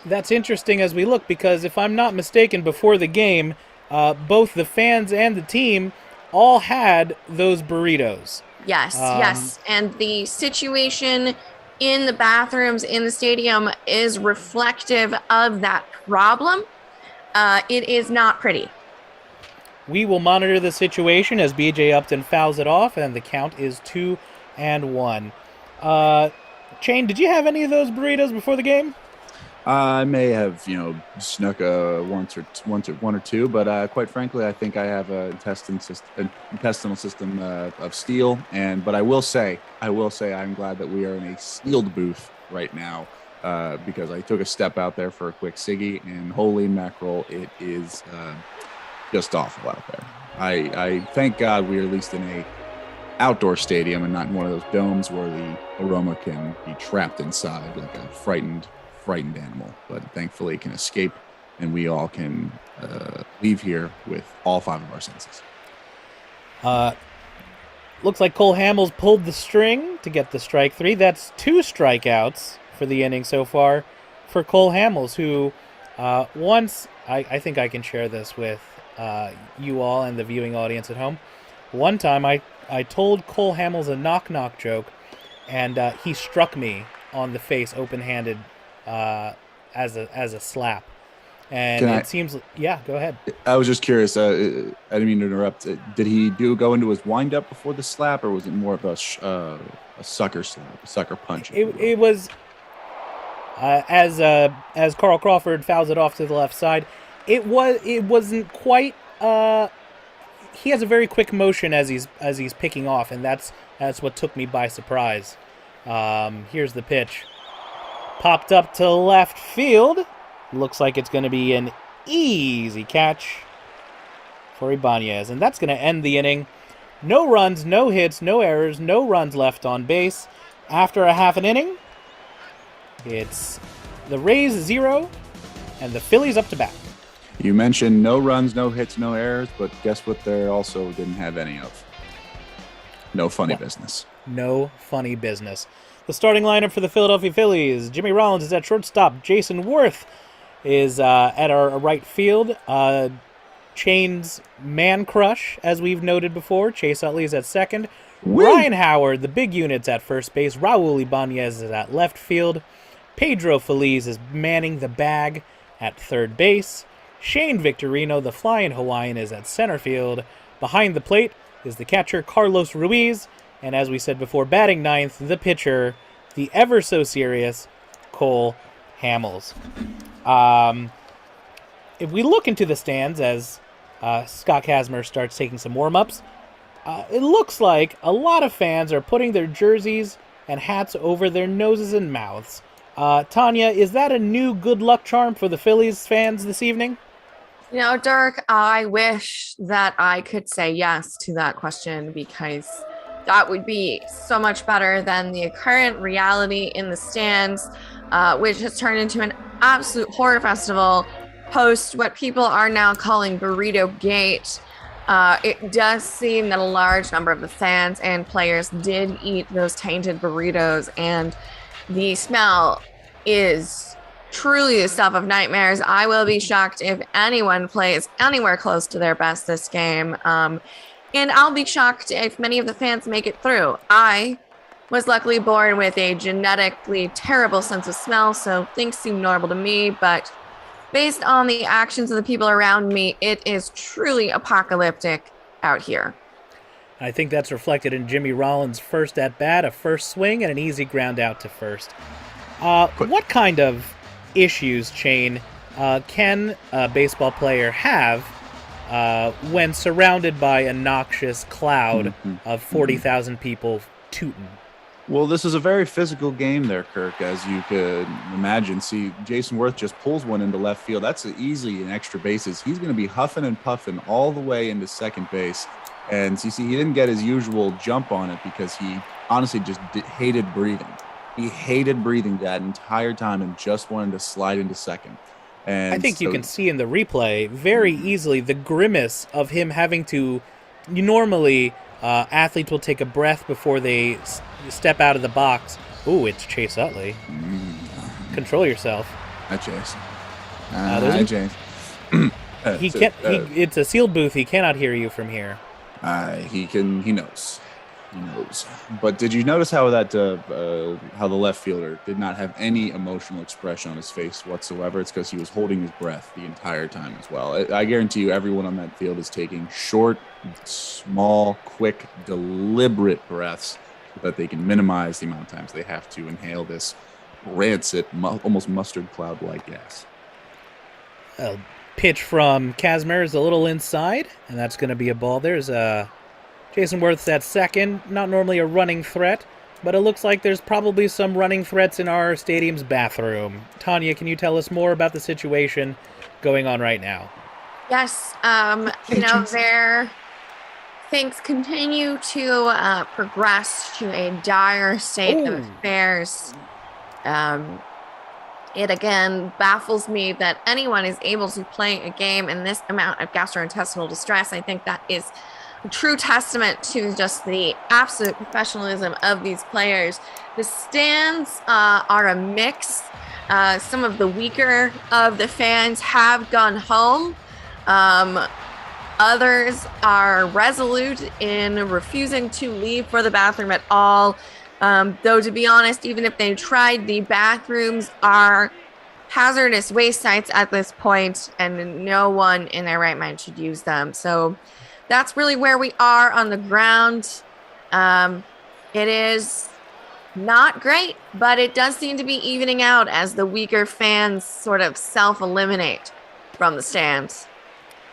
That's interesting as we look, because if I'm not mistaken, before the game, both the fans and the team all had those burritos. Yes, yes, and the situation in the bathrooms in the stadium is reflective of that problem. It is not pretty. We will monitor the situation as BJ Upton fouls it off, and the count is 2-1. Shane, did you have any of those burritos before the game? I may have, snuck one or two, but quite frankly, I think I have an intestinal system of steel. But I will say, I'm glad that we are in a sealed booth right now because I took a step out there for a quick ciggy, and holy mackerel, it is just awful out there. I thank God we are at least in a outdoor stadium and not in one of those domes where the aroma can be trapped inside like a frightened animal, but thankfully it can escape, and we all can leave here with all 5 of our senses. Looks like Cole Hamels pulled the string to get the strike 3. That's 2 strikeouts for the inning so far for Cole Hamels, who Once, I think I can share this with you all and the viewing audience at home. One time I told Cole Hamels a knock-knock joke, and he struck me on the face open-handed as a slap. And seems, yeah, go ahead. I was just curious. I didn't mean to interrupt. Did he go into his windup before the slap, or was it more of a sucker slap, a sucker punch? It was as Carl Crawford fouls it off to the left side. It wasn't quite. He has a very quick motion as he's picking off, and that's what took me by surprise. Here's the pitch, popped up to left field. Looks like it's going to be an easy catch for Ibanez, and that's going to end the inning. No runs, no hits, no errors, no runs left on base. After a half an inning, it's the Rays 0 and the Phillies up to bat. You mentioned no runs, no hits, no errors, but guess what they also didn't have any of? No funny business. No funny business. The starting lineup for the Philadelphia Phillies: Jimmy Rollins is at shortstop. Jason Worth is at our right field. Chain's man crush, as we've noted before. Chase Utley is at second. Woo! Ryan Howard, the big unit's at first base. Raul Ibanez is at left field. Pedro Feliz is manning the bag at third base. Shane Victorino, the flying Hawaiian, is at center field. Behind the plate is the catcher Carlos Ruiz. And as we said before, batting ninth, the pitcher, the ever so serious Cole Hamels. If we look into the stands as Scott Kazmer starts taking some warm-ups, it looks like a lot of fans are putting their jerseys and hats over their noses and mouths. Tanya, is that a new good luck charm for the Phillies fans this evening? You know, Dirk, I wish that I could say yes to that question, because that would be so much better than the current reality in the stands, which has turned into an absolute horror festival post what people are now calling Burrito Gate. It does seem that a large number of the fans and players did eat those tainted burritos, and the smell is truly the stuff of nightmares. I will be shocked if anyone plays anywhere close to their best this game. And I'll be shocked if many of the fans make it through. I was luckily born with a genetically terrible sense of smell, so things seem normal to me, but based on the actions of the people around me, it is truly apocalyptic out here. I think that's reflected in Jimmy Rollins' first at-bat, a first swing, and an easy ground out to first. What kind of issues, Chain, can a baseball player have when surrounded by a noxious cloud of 40,000 people tooting? Well, this is a very physical game there, Kirk, as you could imagine. See, Jason Worth just pulls one into left field. That's easily an extra bases. He's going to be huffing and puffing all the way into second base. And you see, he didn't get his usual jump on it because he honestly just hated breathing. He hated breathing that entire time and just wanted to slide into second. And I think you can see in the replay very easily the grimace of him having to. Normally, athletes will take a breath before they step out of the box. Ooh, it's Chase Utley. Control yourself. Hi, Chase. Hi, Chase. He can't. It's a sealed booth. He cannot hear you from here. He can. He knows. He knows. But did you notice how that how the left fielder did not have any emotional expression on his face whatsoever? It's because he was holding his breath the entire time as well. I guarantee you, everyone on that field is taking short, small, quick, deliberate breaths so that they can minimize the amount of times they have to inhale this rancid, almost mustard cloud-like gas. Pitch from Kazmer is a little inside, and that's going to be a ball. There's Jason Worth's at second. Not normally a running threat, but it looks like there's probably some running threats in our stadium's bathroom. Tanya, can you tell us more about the situation going on right now? Yes, things continue to progress to a dire state of affairs. It again baffles me that anyone is able to play a game in this amount of gastrointestinal distress. I think that is a true testament to just the absolute professionalism of these players. The stands are a mix. some of the weaker of the fans have gone home. Others are resolute in refusing to leave for the bathroom at all. Though, to be honest, even if they tried, the bathrooms are hazardous waste sites at this point, and no one in their right mind should use them. So that's really where we are on the ground. It is not great, but it does seem to be evening out as the weaker fans sort of self-eliminate from the stands.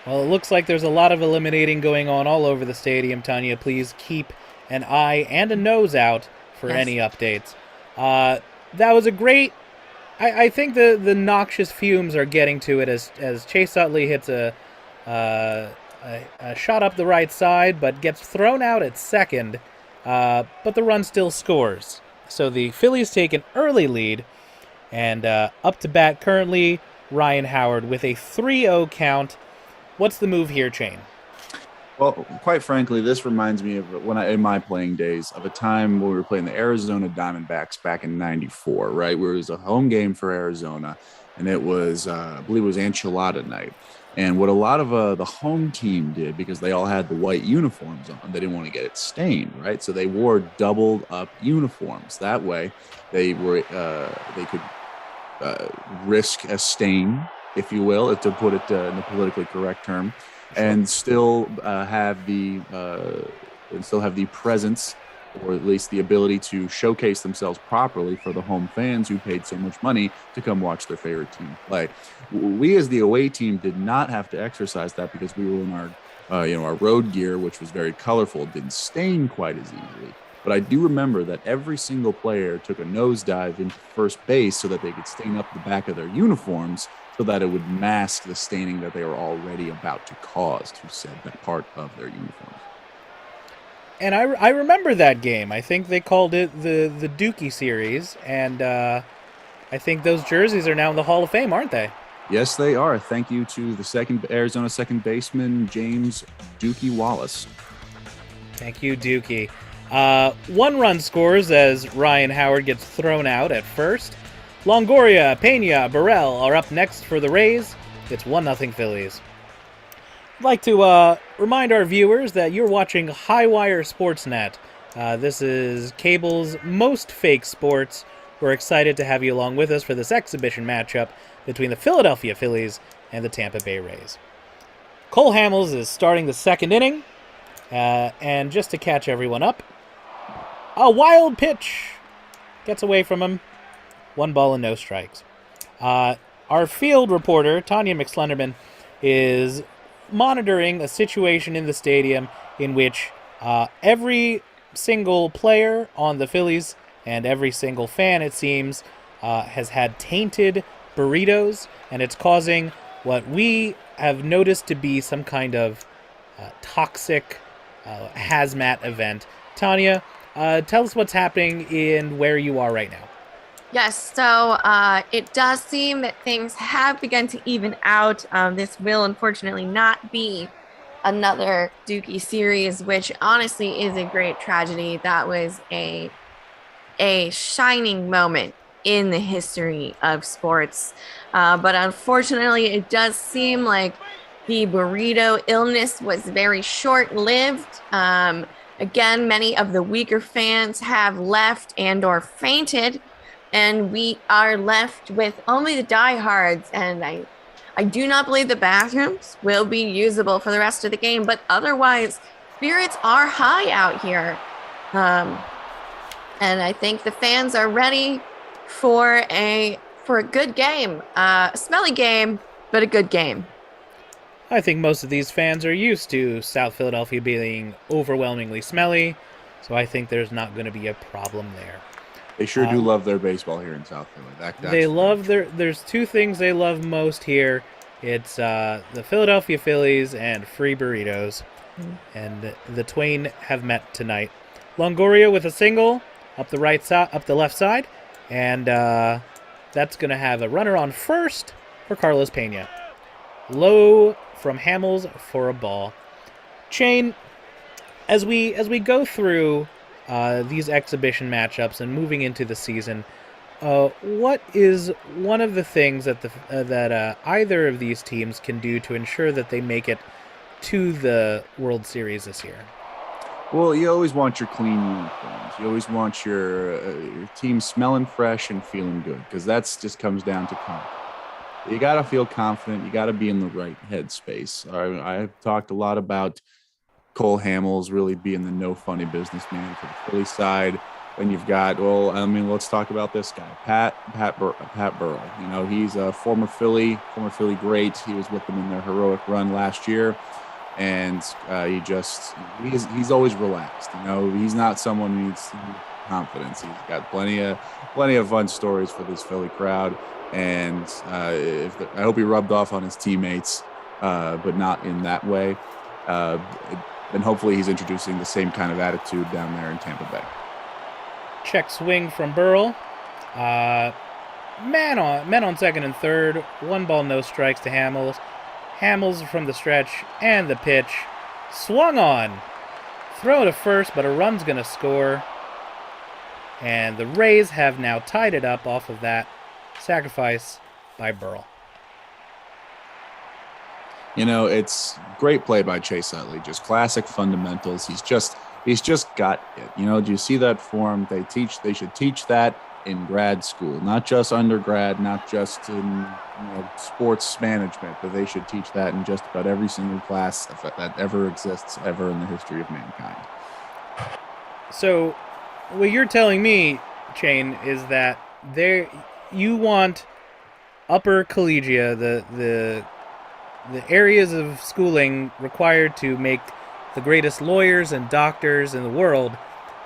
Well, it looks like there's a lot of eliminating going on all over the stadium, Tanya. Please keep an eye and a nose out for any updates. That was a great... I think the noxious fumes are getting to it as Chase Utley hits a shot up the right side, but gets thrown out at second, but the run still scores. So the Phillies take an early lead, and up to bat currently Ryan Howard with a 3-0 count. What's the move here, Chain? Well, quite frankly, this reminds me of in my playing days of a time when we were playing the Arizona Diamondbacks back in '94, right? Where it was a home game for Arizona, and it was, I believe it was enchilada night. And what a lot of the home team did, because they all had the white uniforms on, they didn't want to get it stained, right? So they wore doubled up uniforms. That way, they could risk a stain, if you will, to put it in the politically correct term, and still have the presence, or at least the ability to showcase themselves properly for the home fans who paid so much money to come watch their favorite team play. We, as the away team, did not have to exercise that because we were in our road gear, which was very colorful, didn't stain quite as easily. But I do remember that every single player took a nosedive into first base so that they could stain up the back of their uniforms, so that it would mask the staining that they were already about to cause to said that part of their uniforms. And I remember that game. I think they called it the Dookie series, and I think those jerseys are now in the Hall of Fame, aren't they? Yes, they are. Thank you to the Arizona second baseman, James Dookie Wallace. Thank you, Dookie. 1 run scores as Ryan Howard gets thrown out at first. Longoria, Pena, Burrell are up next for the Rays. It's 1-0 Phillies. I'd like to remind our viewers that you're watching Highwire Sportsnet. This is cable's most fake sports. We're excited to have you along with us for this exhibition matchup between the Philadelphia Phillies and the Tampa Bay Rays. Cole Hamels is starting the second inning. And just to catch everyone up, a wild pitch gets away from him. 1 ball and no strikes. Our field reporter, Tanya McSlenderman, is monitoring a situation in the stadium in which every single player on the Phillies and every single fan, it seems, has had tainted burritos, and it's causing what we have noticed to be some kind of toxic hazmat event. Tanya, tell us what's happening in where you are right now. Yes, so it does seem that things have begun to even out. This will unfortunately not be another Dookie series, which honestly is a great tragedy. That was a shining moment in the history of sports. But unfortunately, it does seem like the burrito illness was very short-lived. Again, many of the weaker fans have left and or fainted, and we are left with only the diehards. And I do not believe the bathrooms will be usable for the rest of the game, but otherwise, spirits are high out here. And I think the fans are ready for a good game, a smelly game, but a good game. I think most of these fans are used to South Philadelphia being overwhelmingly smelly, so I think there's not going to be a problem there. They sure do love their baseball here in South Philly. There's 2 things they love most here. It's the Philadelphia Phillies and free burritos. And the twain have met tonight. Longoria with a single up the left side, and that's going to have a runner on first for Carlos Pena. Low from Hamels for a ball. Chain, as we go through these exhibition matchups and moving into the season, what is one of the things that either of these teams can do to ensure that they make it to the World Series this year? Well, you always want your clean uniforms. You always want your team smelling fresh and feeling good, because that's just comes down to confidence. You got to feel confident. You got to be in the right headspace. I've talked a lot about Cole Hamels really being the no funny businessman for the Philly side. Then you've got, let's talk about this guy, Pat Burrell. You know, he's a former Philly great. He was with them in their heroic run last year, and he's always relaxed. You know, he's not someone who needs confidence. He's got plenty of fun stories for this Philly crowd, and I hope he rubbed off on his teammates, but not in that way. And hopefully he's introducing the same kind of attitude down there in Tampa Bay. Check swing from Burrell. Men on second and third. 1 ball, no strikes to Hamels. Hamels from the stretch and the pitch. Swung on. Throw to first, but a run's going to score. And the Rays have now tied it up off of that sacrifice by Burrell. You know, it's great play by Chase Utley. Just classic fundamentals. He's just got it. You know, do you see that form? They should teach that in grad school, not just undergrad, not just in sports management, but they should teach that in just about every single class that ever exists ever in the history of mankind. So, what you're telling me, Shane, is that you want upper collegia, the areas of schooling required to make the greatest lawyers and doctors in the world,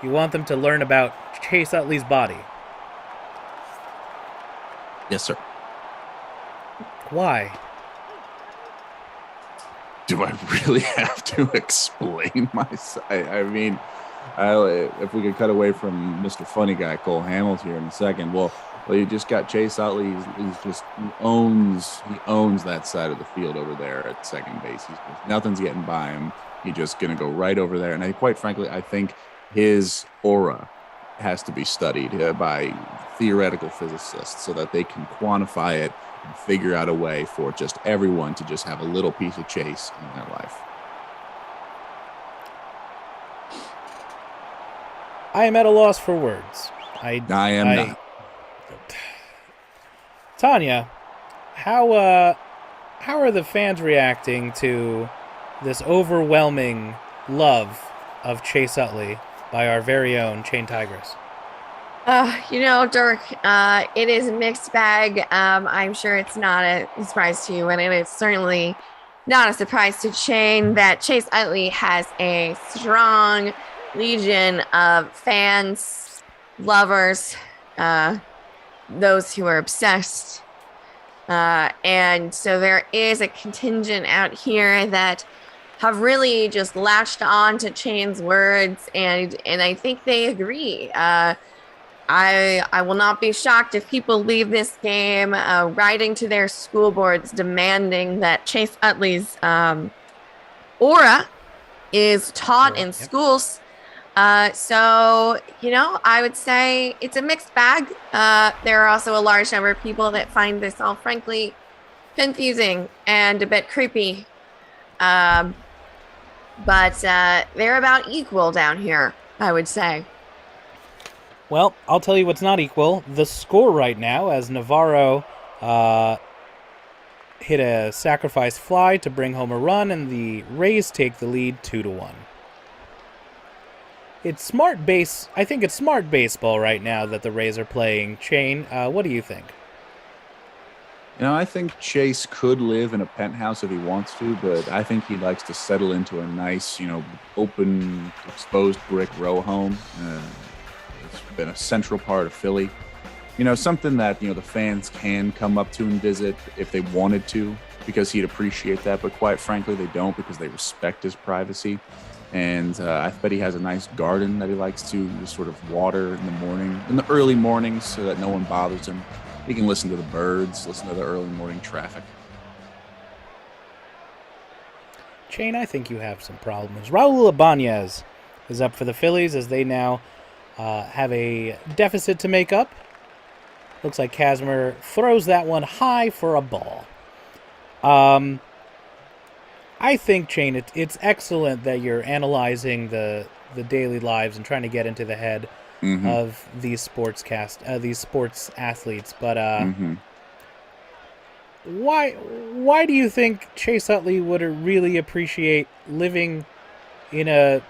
you want them to learn about Chase Utley's body. Yes, sir. Why? Do I really have to explain myself? I mean, if we could cut away from Mr. Funny Guy Cole Hamels here in a second. Well, you just got Chase Utley. He owns that side of the field over there at second base. Nothing's getting by him. He's just going to go right over there. And quite frankly, I think his aura has to be studied by theoretical physicists so that they can quantify it and figure out a way for just everyone to just have a little piece of Chase in their life. I am at a loss for words. I am not. Tanya, how are the fans reacting to this overwhelming love of Chase Utley by our very own Chain Tigress? Dirk, it is a mixed bag. I'm sure it's not a surprise to you, and it is certainly not a surprise to Chain that Chase Utley has a strong legion of fans, lovers, those who are obsessed. And so there is a contingent out here that have really just latched on to Chain's words, and I think they agree. I will not be shocked if people leave this game writing to their school boards demanding that Chase Utley's aura is taught in schools. So, I would say it's a mixed bag. There are also a large number of people that find this all frankly confusing and a bit creepy. But they're about equal down here, I would say. Well, I'll tell you what's not equal. The score right now, as Navarro hit a sacrifice fly to bring home a run, and the Rays take the lead 2-1. It's smart base. I think it's smart baseball right now that the Rays are playing. Chain, what do you think? I think Chase could live in a penthouse if he wants to, but I think he likes to settle into a nice, open, exposed brick row home. It's been a central part of Philly. Something that, the fans can come up to and visit if they wanted to, because he'd appreciate that. But quite frankly, they don't, because they respect his privacy. And I bet he has a nice garden that he likes to just sort of water in the early mornings, so that no one bothers him. He can listen to the birds, listen to the early morning traffic. Chain, I think you have some problems. Raul Ibanez is up for the Phillies as they now have a deficit to make up. Looks like Casimir throws that one high for a ball. I think, Shane, it's excellent that you're analyzing the daily lives and trying to get into the head of these sports athletes. But why do you think Chase Utley would really appreciate living in a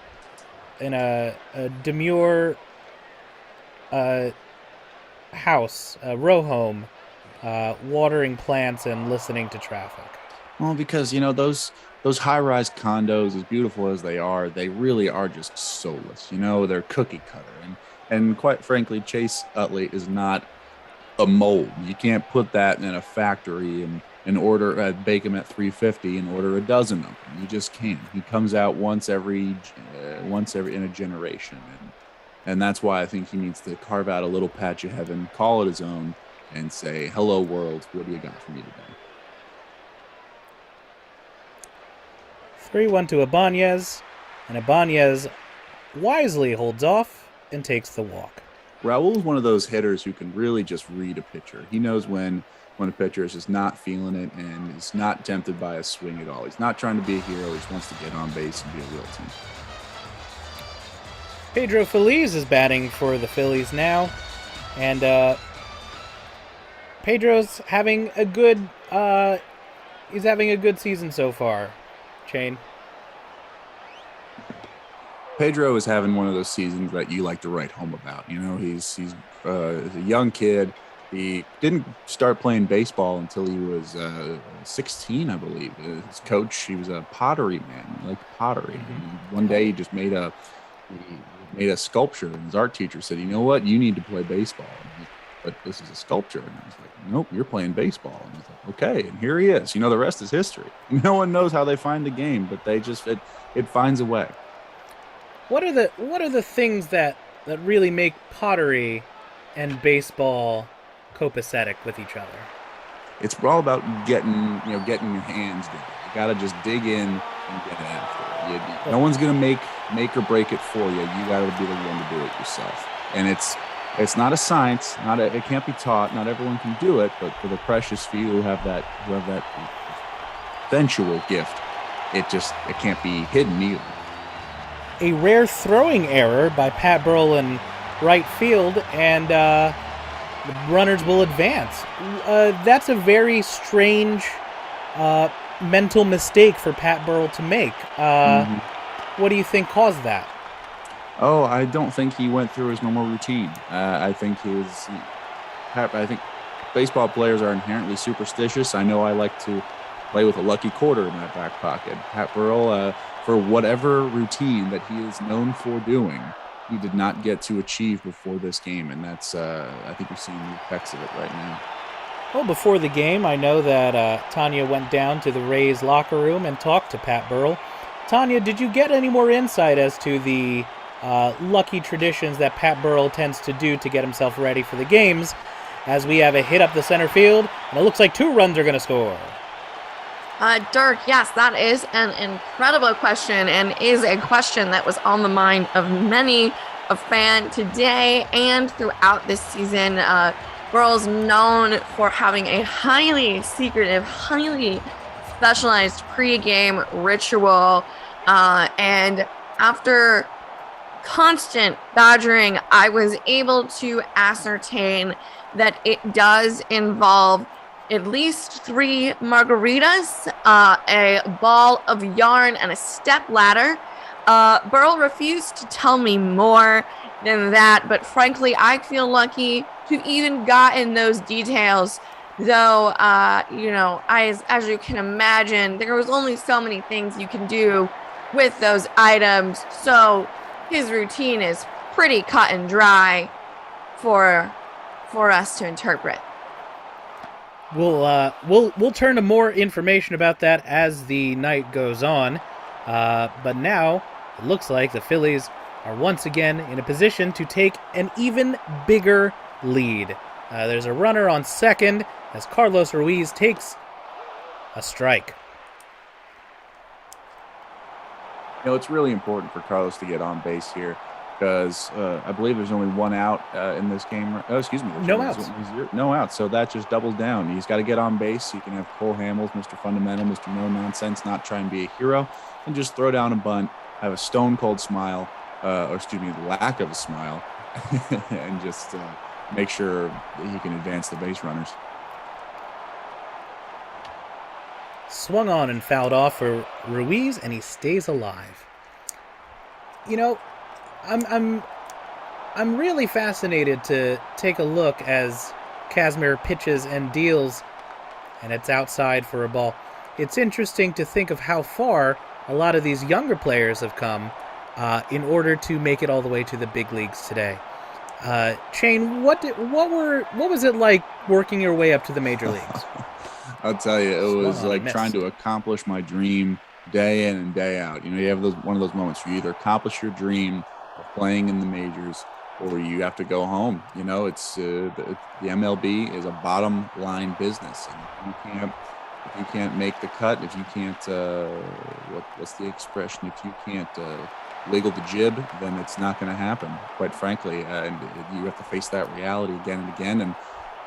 demure house, a row home, watering plants and listening to traffic? Well, because those high-rise condos, as beautiful as they really are just soulless. They're cookie cutter, and quite frankly, Chase Utley is not a mold. You can't put that in a factory and order bake them at 350 and order a dozen of them. You just can't. He comes out once every in a generation, and that's why I think he needs to carve out a little patch of heaven, call it his own, and say, "Hello, world. What do you got for me today?" 3-1 to Ibanez, and Ibanez wisely holds off and takes the walk. Raul's one of those hitters who can really just read a pitcher. He knows when a pitcher is just not feeling it and is not tempted by a swing at all. He's not trying to be a hero. He just wants to get on base and be a real team. Pedro Feliz is batting for the Phillies now, and Pedro's having a good season so far. Shane? Pedro is having one of those seasons that you like to write home about. He's a young kid. He didn't start playing baseball until he was 16, I believe. His coach, he was a pottery man. He liked pottery. And one day he just made a sculpture, and his art teacher said, "You know what? You need to play baseball." But this is a sculpture. And I was like, "Nope, you're playing baseball." And he's like, "Okay." And here he is. The rest is history. No one knows how they find the game, but they just it finds a way. What are the things that really make pottery and baseball copacetic with each other? It's all about getting your hands dirty. You gotta just dig in and get after it. No one's gonna make or break it for you. You gotta be the one to do it yourself. And it's not a science. It can't be taught. Not everyone can do it. But for the precious few who have that sensual gift, it can't be hidden either. A rare throwing error by Pat Burrell in right field, and the runners will advance. That's a very strange mental mistake for Pat Burrell to make. What do you think caused that? Oh, I don't think he went through his normal routine. I think baseball players are inherently superstitious. I know I like to play with a lucky quarter in my back pocket. Pat Burrell, for whatever routine that he is known for doing, he did not get to achieve before this game, and that's I think we're seeing the effects of it right now. Well, before the game, I know that Tanya went down to the Rays locker room and talked to Pat Burrell. Tanya, did you get any more insight as to the lucky traditions that Pat Burrell tends to do to get himself ready for the games, as we have a hit up the center field, and it looks like 2 runs are going to score? Dirk, yes, that is an incredible question, and is a question that was on the mind of many a fan today and throughout this season. Burrell's known for having a highly secretive, highly specialized pre-game ritual, and after constant badgering, I was able to ascertain that it does involve at least 3 margaritas, a ball of yarn, and a step ladder. Burrell refused to tell me more than that, but frankly, I feel lucky to even gotten those details. Though, as you can imagine, there was only so many things you can do with those items. So his routine is pretty cut and dry for us to interpret. We'll turn to more information about that as the night goes on. But now it looks like the Phillies are once again in a position to take an even bigger lead. There's a runner on second as Carlos Ruiz takes a strike. It's really important for Carlos to get on base here. because I believe there's only one out in this game. Oh, excuse me. No outs. No outs. So that just doubles down. He's got to get on base. He can have Cole Hamels, Mr. Fundamental, Mr. No Nonsense, not try and be a hero, and just throw down a bunt, have a stone cold smile, or excuse me, lack of a smile, and just make sure that he can advance the base runners. Swung on and fouled off for Ruiz, and he stays alive. You know, I'm really fascinated to take a look as Casimir pitches and deals, and it's outside for a ball. It's interesting to think of how far a lot of these younger players have come in order to make it all the way to the big leagues today. Shane, what was it like working your way up to the major leagues? I'll tell you, it was like trying to accomplish my dream day in and day out. You know, you have one of those moments where you either accomplish your dream of playing in the majors or you have to go home. You know, it's the MLB is a bottom line business, and if you can't make the cut, if you can't what's the expression? If you can't wiggle the jib, then it's not going to happen. Quite frankly, and you have to face that reality again and again. And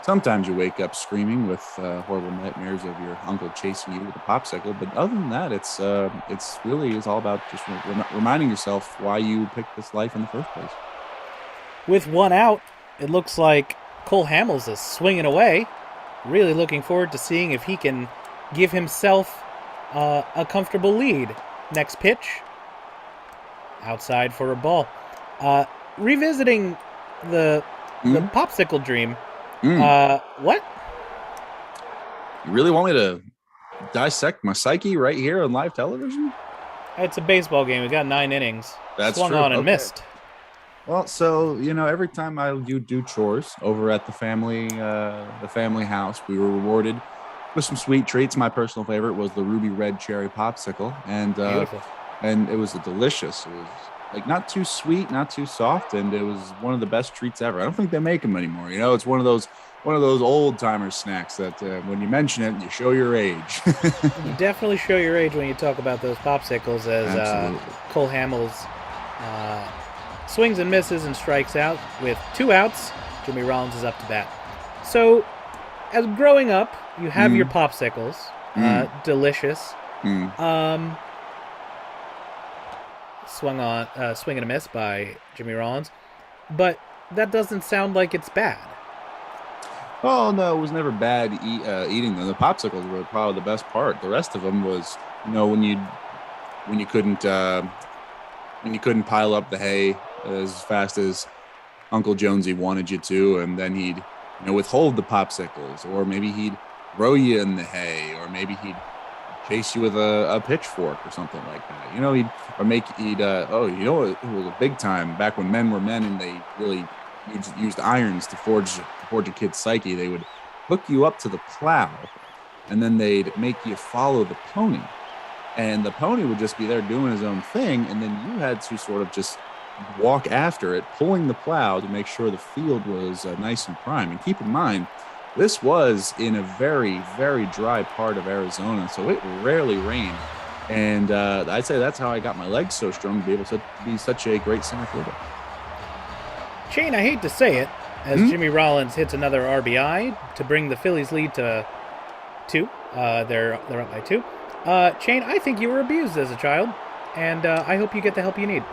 sometimes you wake up screaming with horrible nightmares of your uncle chasing you with a popsicle. But other than that, it's really all about just reminding yourself why you picked this life in the first place. With one out, it looks like Cole Hamels is swinging away. Really looking forward to seeing if he can give himself a comfortable lead. Next pitch, outside for a ball. Revisiting the popsicle dream. What? You really want me to dissect my psyche right here on live television? It's a baseball game. We got 9 innings. That's Swung true. on and Okay. missed. Well, so, you know, every time you do chores over at the family house, we were rewarded with some sweet treats. My personal favorite was the ruby red cherry popsicle, and it was delicious. It was like not too sweet, not too soft, and it was one of the best treats ever. I don't think they make them anymore. You know, it's one of those old timer snacks that when you mention it, you show your age. You definitely show your age when you talk about those popsicles, as Cole Hamels swings and misses and strikes out with 2 outs. Jimmy Rollins is up to bat. So, as growing up, you have your popsicles, delicious. Swing and a miss by Jimmy Rollins, but that doesn't sound like it's bad. Oh no, it was never bad eating them. The popsicles were probably the best part. The rest of them was, you know, when you couldn't pile up the hay as fast as Uncle Jonesy wanted you to, and then he'd, you know, withhold the popsicles, or maybe he'd throw you in the hay, or maybe he'd chase you with a pitchfork or something like that. You know, it was a big time back when men were men and they really used irons to forge a kid's psyche. They would hook you up to the plow, and then they'd make you follow the pony, and the pony would just be there doing his own thing, and then you had to sort of just walk after it, pulling the plow to make sure the field was nice and prime. And keep in mind, this was in a very, very dry part of Arizona, so it rarely rained. And I'd say that's how I got my legs so strong to be able to be such a great center fielder. Shane, I hate to say it, as Jimmy Rollins hits another RBI to bring the Phillies lead to 2. They're up by 2. Shane, I think you were abused as a child, and I hope you get the help you need.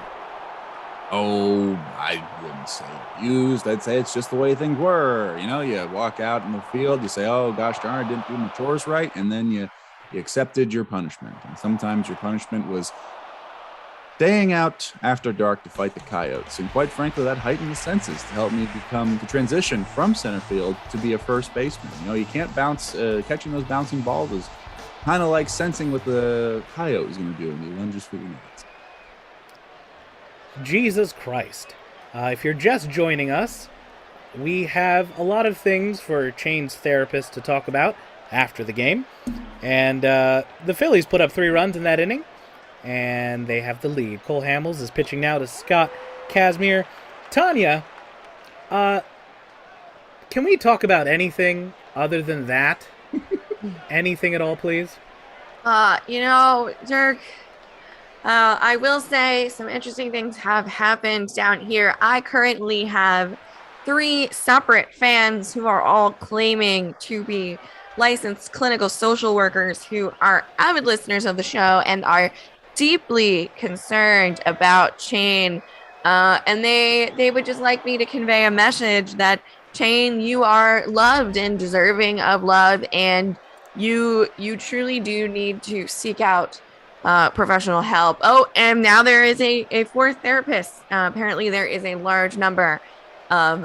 Oh, I wouldn't say abused. I'd say it's just the way things were. You know, you walk out in the field, you say, oh, gosh darn, I didn't do my chores right, and then you accepted your punishment. And sometimes your punishment was staying out after dark to fight the coyotes. And quite frankly, that heightened the senses to help me to transition from center field to be a first baseman. You know, you can't bounce, catching those bouncing balls is kind of like sensing what the coyote is going to do, and he lunges for your nuts. Jesus Christ. If you're just joining us, we have a lot of things for Shane's therapist to talk about after the game. And the Phillies put up 3 runs in that inning, and they have the lead. Cole Hamels is pitching now to Scott Casimir. Tanya, can we talk about anything other than that? Anything at all, please? You know, Dirk, I will say some interesting things have happened down here. I currently have 3 separate fans who are all claiming to be licensed clinical social workers who are avid listeners of the show and are deeply concerned about Chain. And they would just like me to convey a message that Chain, you are loved and deserving of love, and you truly do need to seek out professional help. Oh, and now there is a 4th therapist. Apparently, there is a large number of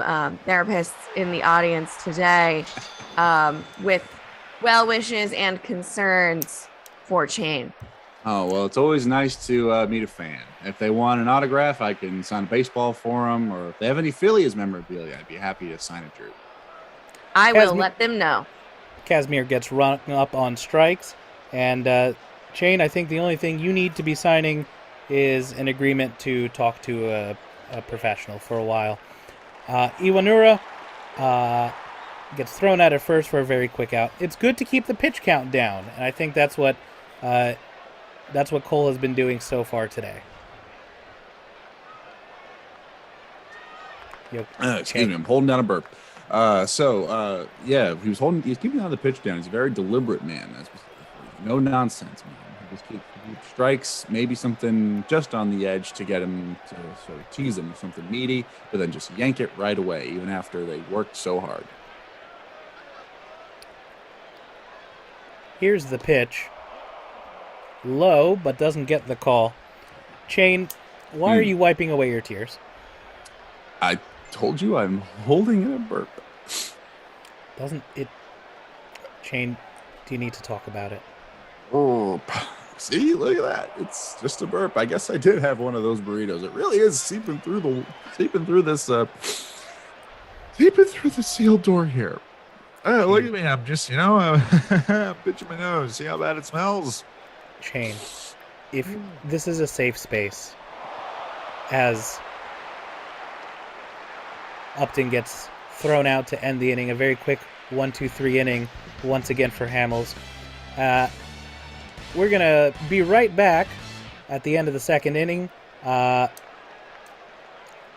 therapists in the audience today with well wishes and concerns for Chain. Oh, well, it's always nice to meet a fan. If they want an autograph, I can sign a baseball for them, or if they have any Phillies memorabilia, I'd be happy to sign a jersey. I will let them know. Casimir gets run up on strikes, and Chain, I think the only thing you need to be signing is an agreement to talk to a professional for a while. Iwanura gets thrown out at first for a very quick out. It's good to keep the pitch count down, and I think that's what Cole has been doing so far today. Excuse me, I'm holding down a burp. Yeah, he's keeping the pitch down. He's a very deliberate man. That's no nonsense, man. He just keep strikes, maybe something just on the edge to get him to sort of tease him with something meaty, but then just yank it right away, even after they worked so hard. Here's the pitch. Low, but doesn't get the call. Chain, why are you wiping away your tears? I told you I'm holding in a burp. Doesn't it... Chain, do you need to talk about it? Oh, see, look at that. It's just a burp. I guess I did have one of those burritos. It really is seeping through the sealed door here. Look at me. I'm just, pitching my nose. See how bad it smells? Chain, if this is a safe space, as Upton gets thrown out to end the inning, a very quick 1-2-3 inning once again for Hamels. We're going to be right back at the end of the second inning.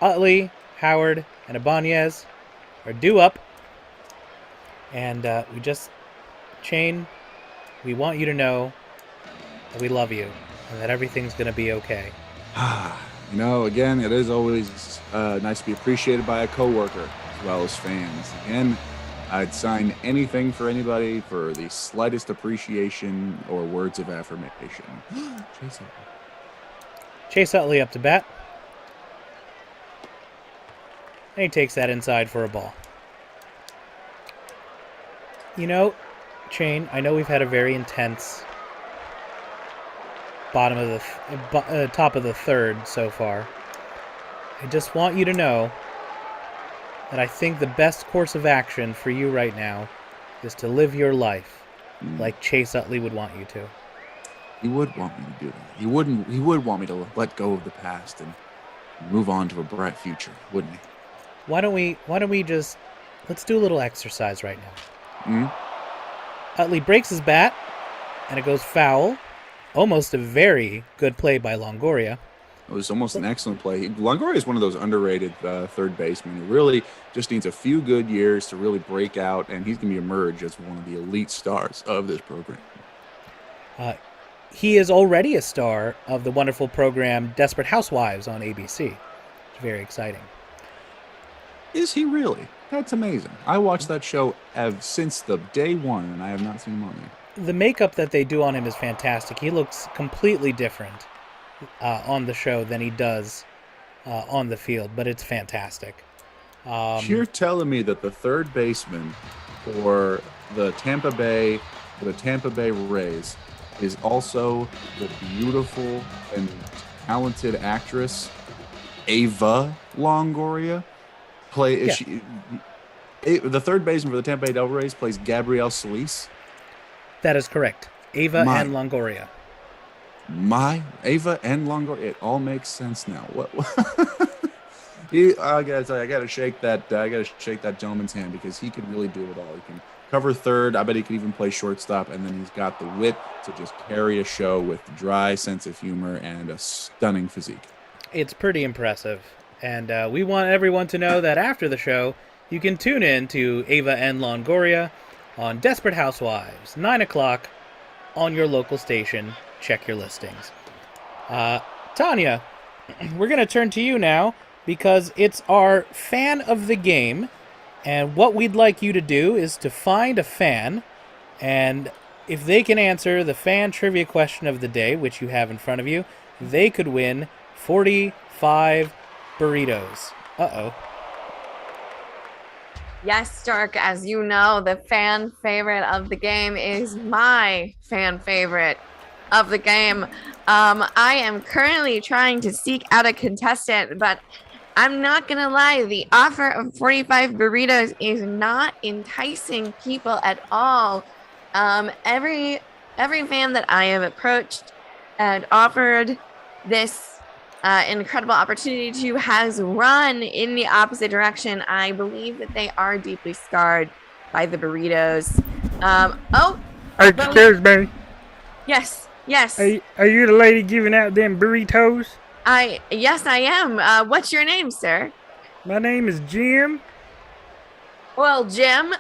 Utley, Howard, and Ibanez are due up. And Chain, we want you to know that we love you and that everything's going to be okay. Again, it is always nice to be appreciated by a coworker as well as fans. Again, I'd sign anything for anybody for the slightest appreciation or words of affirmation. Chase Utley up to bat. And he takes that inside for a ball. Chain, I know we've had a very intense top of the third so far. I just want you to know that I think the best course of action for you right now is to live your life like Chase Utley would want you to. He would want me to do that. He would want me to let go of the past and move on to a bright future, wouldn't he? Why don't we just let's do a little exercise right now. Utley breaks his bat and it goes foul. Almost a very good play by Longoria. It was almost an excellent play. Longoria is one of those underrated third basemen who really just needs a few good years to really break out, and he's going to emerge as one of the elite stars of this program. He is already a star of the wonderful program Desperate Housewives on ABC. It's very exciting. Is he really? That's amazing. I watched that show since the day one, and I have not seen him on there. The makeup that they do on him is fantastic. He looks completely different on the show than he does on the field, but it's fantastic. You're telling me that the third baseman for the Tampa Bay Rays is also the beautiful and talented actress Ava Longoria? The third baseman for the Tampa Bay Devil Rays plays Gabrielle Solis? That is correct. Ava and Longoria. Ava and Longoria. It all makes sense now. What? I gotta shake that gentleman's hand because he can really do it all. He can cover third. I bet he could even play shortstop. And then he's got the wit to just carry a show with a dry sense of humor and a stunning physique. It's pretty impressive. And we want everyone to know that after the show, you can tune in to Ava and Longoria on Desperate Housewives, 9 o'clock on your local station. Check your listings. Tanya, we're going to turn to you now because it's our fan of the game. And what we'd like you to do is to find a fan, and if they can answer the fan trivia question of the day, which you have in front of you, they could win 45 burritos. Uh-oh. Yes, Dirk, as you know, the fan favorite of the game is my fan favorite of the game. I am currently trying to seek out a contestant, but I'm not gonna lie, the offer of 45 burritos is not enticing people at all. Every fan that I have approached and offered this incredible opportunity to has run in the opposite direction. I believe that they are deeply scarred by the burritos. Excuse me. Yes. Are you the lady giving out them burritos? Yes, I am. What's your name, sir? My name is Jim. Well, Jim,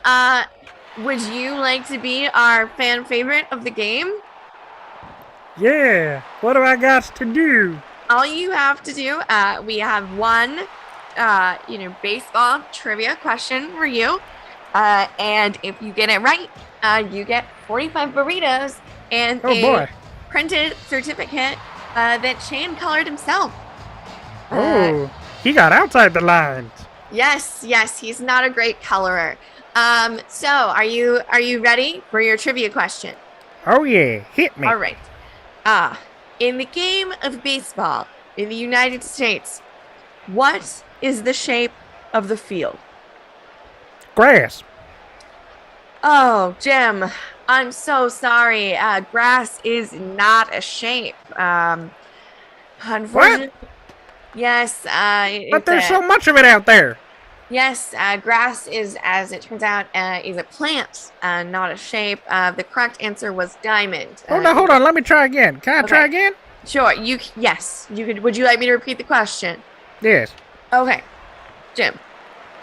would you like to be our fan favorite of the game? Yeah. What do I got to do? All you have to do, we have one, baseball trivia question for you. And if you get it right, you get 45 burritos and a printed certificate that Shane colored himself. He got outside the lines. Yes, he's not a great colorer. So are you ready for your trivia question? Oh yeah, hit me. All right. In the game of baseball in the United States, what is the shape of the field? Grass. Oh, Jim, I'm so sorry. Grass is not a shape. Unfortunately, what? Yes. But there's so much of it out there. Yes, grass is, as it turns out, is a plant, not a shape. The correct answer was diamond. Hold on. Let me try again. Can I try again? Sure. Yes, you could. Would you like me to repeat the question? Yes. Okay, Jim.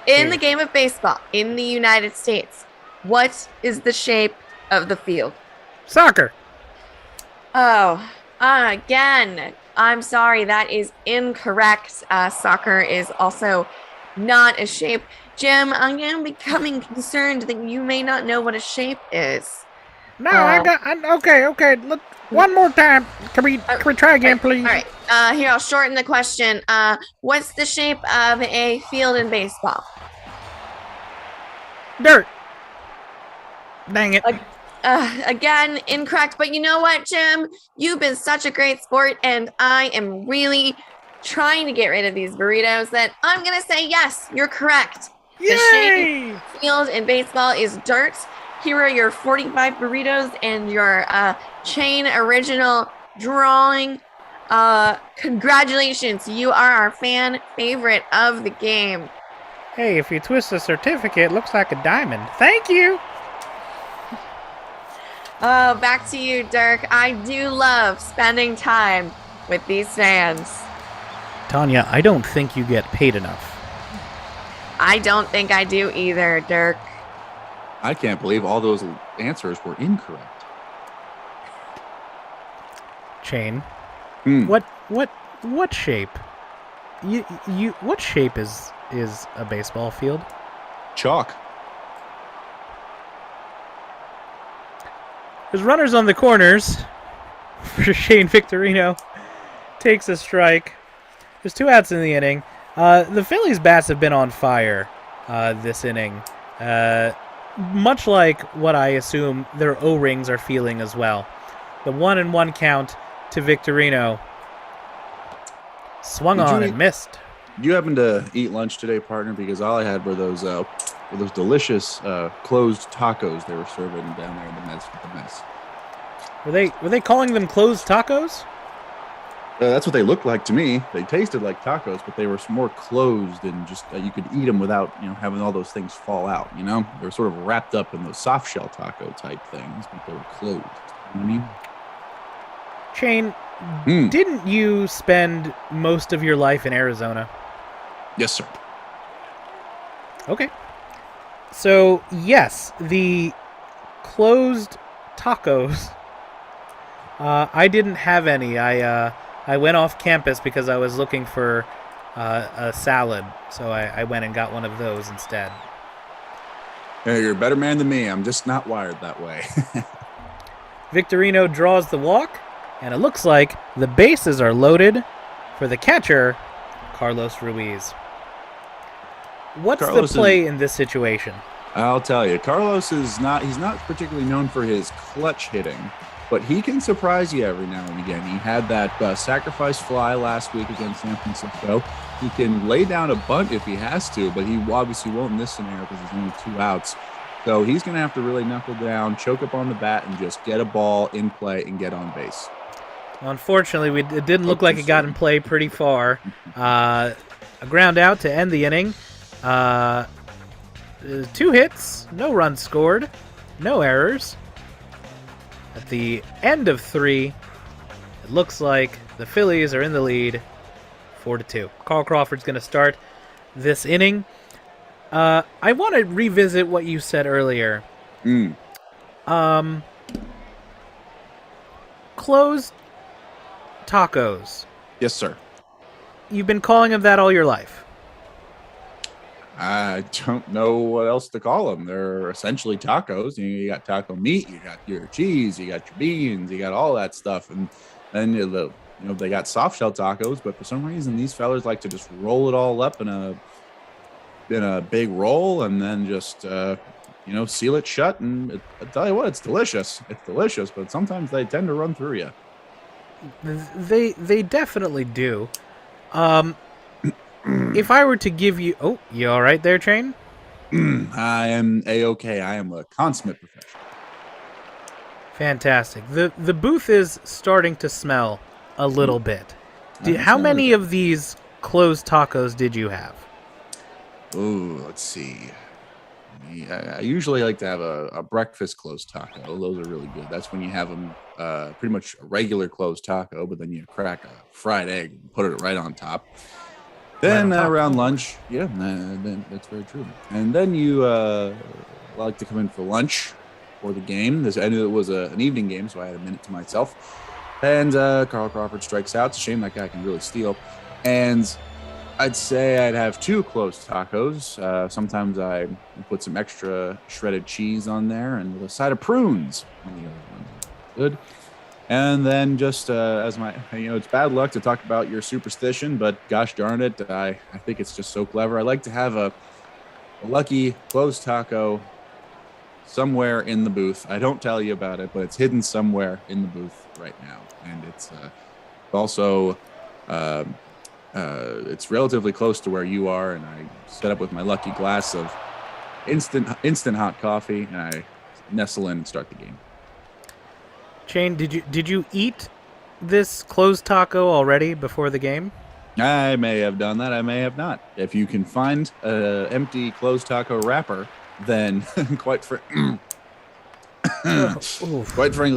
In the game of baseball in the United States, what is the shape of the field? Soccer. Oh, again, I'm sorry. That is incorrect. Soccer is also not a shape. Jim, I am becoming concerned that you may not know what a shape is. No, okay. Look, one more time. Can we try again, please? All right. Here, I'll shorten the question. What's the shape of a field in baseball? Dirt. Dang it. Again, incorrect. But you know what, Jim? You've been such a great sport, and I am really trying to get rid of these burritos that I'm going to say yes, you're correct. Yay! The shape of the field in baseball is dirt. Here are your 45 burritos and your chain original drawing. Congratulations, you are our fan favorite of the game. Hey, if you twist the certificate, it looks like a diamond. Thank you. Oh, back to you, Dirk. I do love spending time with these fans. Tanya, I don't think you get paid enough. I don't think I do either, Dirk. I can't believe all those answers were incorrect. Shane, what shape? What shape is a baseball field? Chalk. There's runners on the corners. Shane Victorino takes a strike. There's 2 outs in the inning. The Phillies' bats have been on fire this inning. Much like what I assume their O-rings are feeling as well. The 1-1 count to Victorino. Swung on and missed. You happened to eat lunch today, partner? Because all I had were those delicious closed tacos they were serving down there in the mess. Were they calling them closed tacos? That's what they looked like to me. They tasted like tacos, but they were more closed and just you could eat them without, having all those things fall out. They were sort of wrapped up in those soft shell taco type things, but they were closed. You know what I mean? Shane, didn't you spend most of your life in Arizona? Yes, sir. Okay. So, yes, the closed tacos, I didn't have any. I went off campus because I was looking for a salad, so I went and got one of those instead. Hey, you're a better man than me. I'm just not wired that way. Victorino draws the walk, and it looks like the bases are loaded for the catcher, Carlos Ruiz. What's Carlos the play in this situation? I'll tell you, Carlos he's not particularly known for his clutch hitting, but he can surprise you every now and again. He had that sacrifice fly last week against San Francisco. He can lay down a bunt if he has to, but he obviously won't in this scenario because there's only 2 outs. So he's going to have to really knuckle down, choke up on the bat, and just get a ball in play and get on base. Unfortunately, it didn't look like it got in play pretty far. A ground out to end the inning. 2 hits, no runs scored, no errors. At the end of 3, it looks like the Phillies are in the lead, 4-2. Carl Crawford's going to start this inning. I want to revisit what you said earlier. Closed tacos. Yes, sir. You've been calling them that all your life. I don't know what else to call them. They're essentially tacos. You got taco meat, you got your cheese, you got your beans, you got all that stuff, and then they got soft shell tacos. But for some reason, these fellas like to just roll it all up in a big roll and then just seal it shut. And I tell you what, it's delicious. It's delicious, but sometimes they tend to run through you. They definitely do. If I were to give you... Oh, you all right there, Shane? I am A-okay. I am a consummate professional. Fantastic. The booth is starting to smell a little bit. How many of these closed tacos did you have? Oh, let's see. I usually like to have a breakfast closed taco. Those are really good. That's when you have them pretty much a regular closed taco, but then you crack a fried egg and put it right on top. Then around lunch, then that's very true. And then you like to come in for lunch for the game. I knew it was an evening game, so I had a minute to myself. And Carl Crawford strikes out. It's a shame that guy can really steal. And I'd say I'd have 2 closed tacos. Sometimes I put some extra shredded cheese on there and with a side of prunes on the other one. Good. And then just as my, it's bad luck to talk about your superstition, but gosh darn it, I think it's just so clever. I like to have a lucky closed taco somewhere in the booth. I don't tell you about it, but it's hidden somewhere in the booth right now. And it's also, it's relatively close to where you are. And I set up with my lucky glass of instant hot coffee, and I nestle in and start the game. Shane, did you eat this closed taco already before the game? I may have done that. I may have not. If you can find an empty closed taco wrapper, then quite frankly,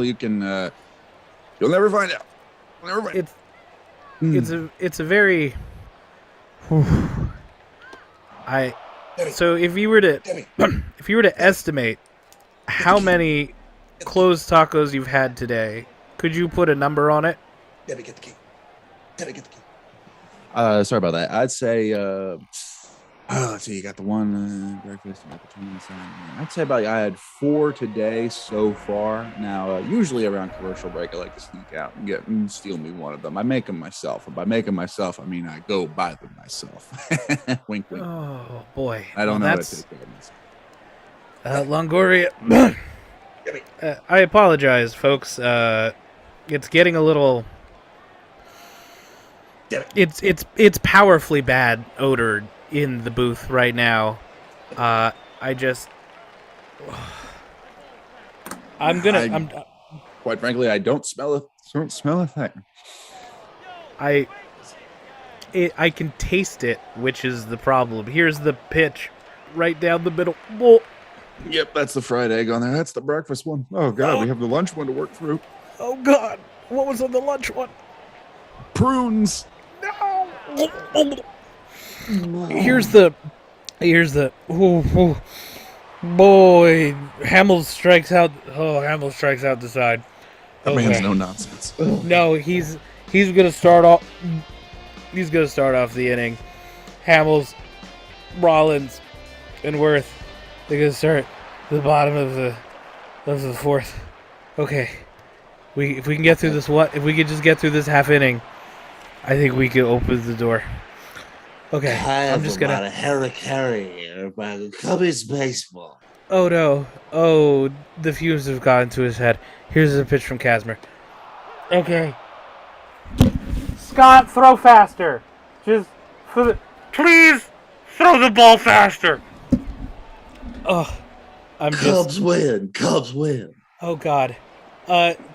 you can. You'll never find out. You'll never find out. It's a very. So if you were to estimate how many closed tacos you've had today, could you put a number on it? Debbie, get the key. Debbie, get the key. Sorry about that. I'd say, let's see, you got the one breakfast, you got the 2 inside. I'd say I had 4 today so far. Now, usually around commercial break, I like to sneak out and steal me one of them. I make them myself. And by making myself, I mean I go buy them myself. Wink, wink. Oh, boy. I don't know how to take care of myself. Longoria. I apologize, folks. It's getting a little. It's powerfully bad odor in the booth right now. I'm quite frankly, I don't smell a thing. I can taste it, which is the problem. Here's the pitch, right down the middle. Whoa. Yep, that's the fried egg on there. That's the breakfast one. Oh God, we have the lunch one to work through. Oh God, what was on the lunch one? Prunes. No. Here's the. Ooh. Boy, Hamill strikes out. Oh, Hamill strikes out the side. That man's no nonsense. No, he's gonna start off. He's gonna start off the inning. Hamill's, Rollins, and Worth. They're gonna start at the bottom of the fourth. Okay, if we can get through this, if we could just get through this half inning, I think we could open the door. Okay, I'm just gonna. About a Harry about Cubbies baseball. Oh no! Oh, the fumes have gotten to his head. Here's a pitch from Kazmer. Okay. Scott, throw faster. Just for the. Please throw the ball faster. Oh, Cubs win. Cubs win. Oh God,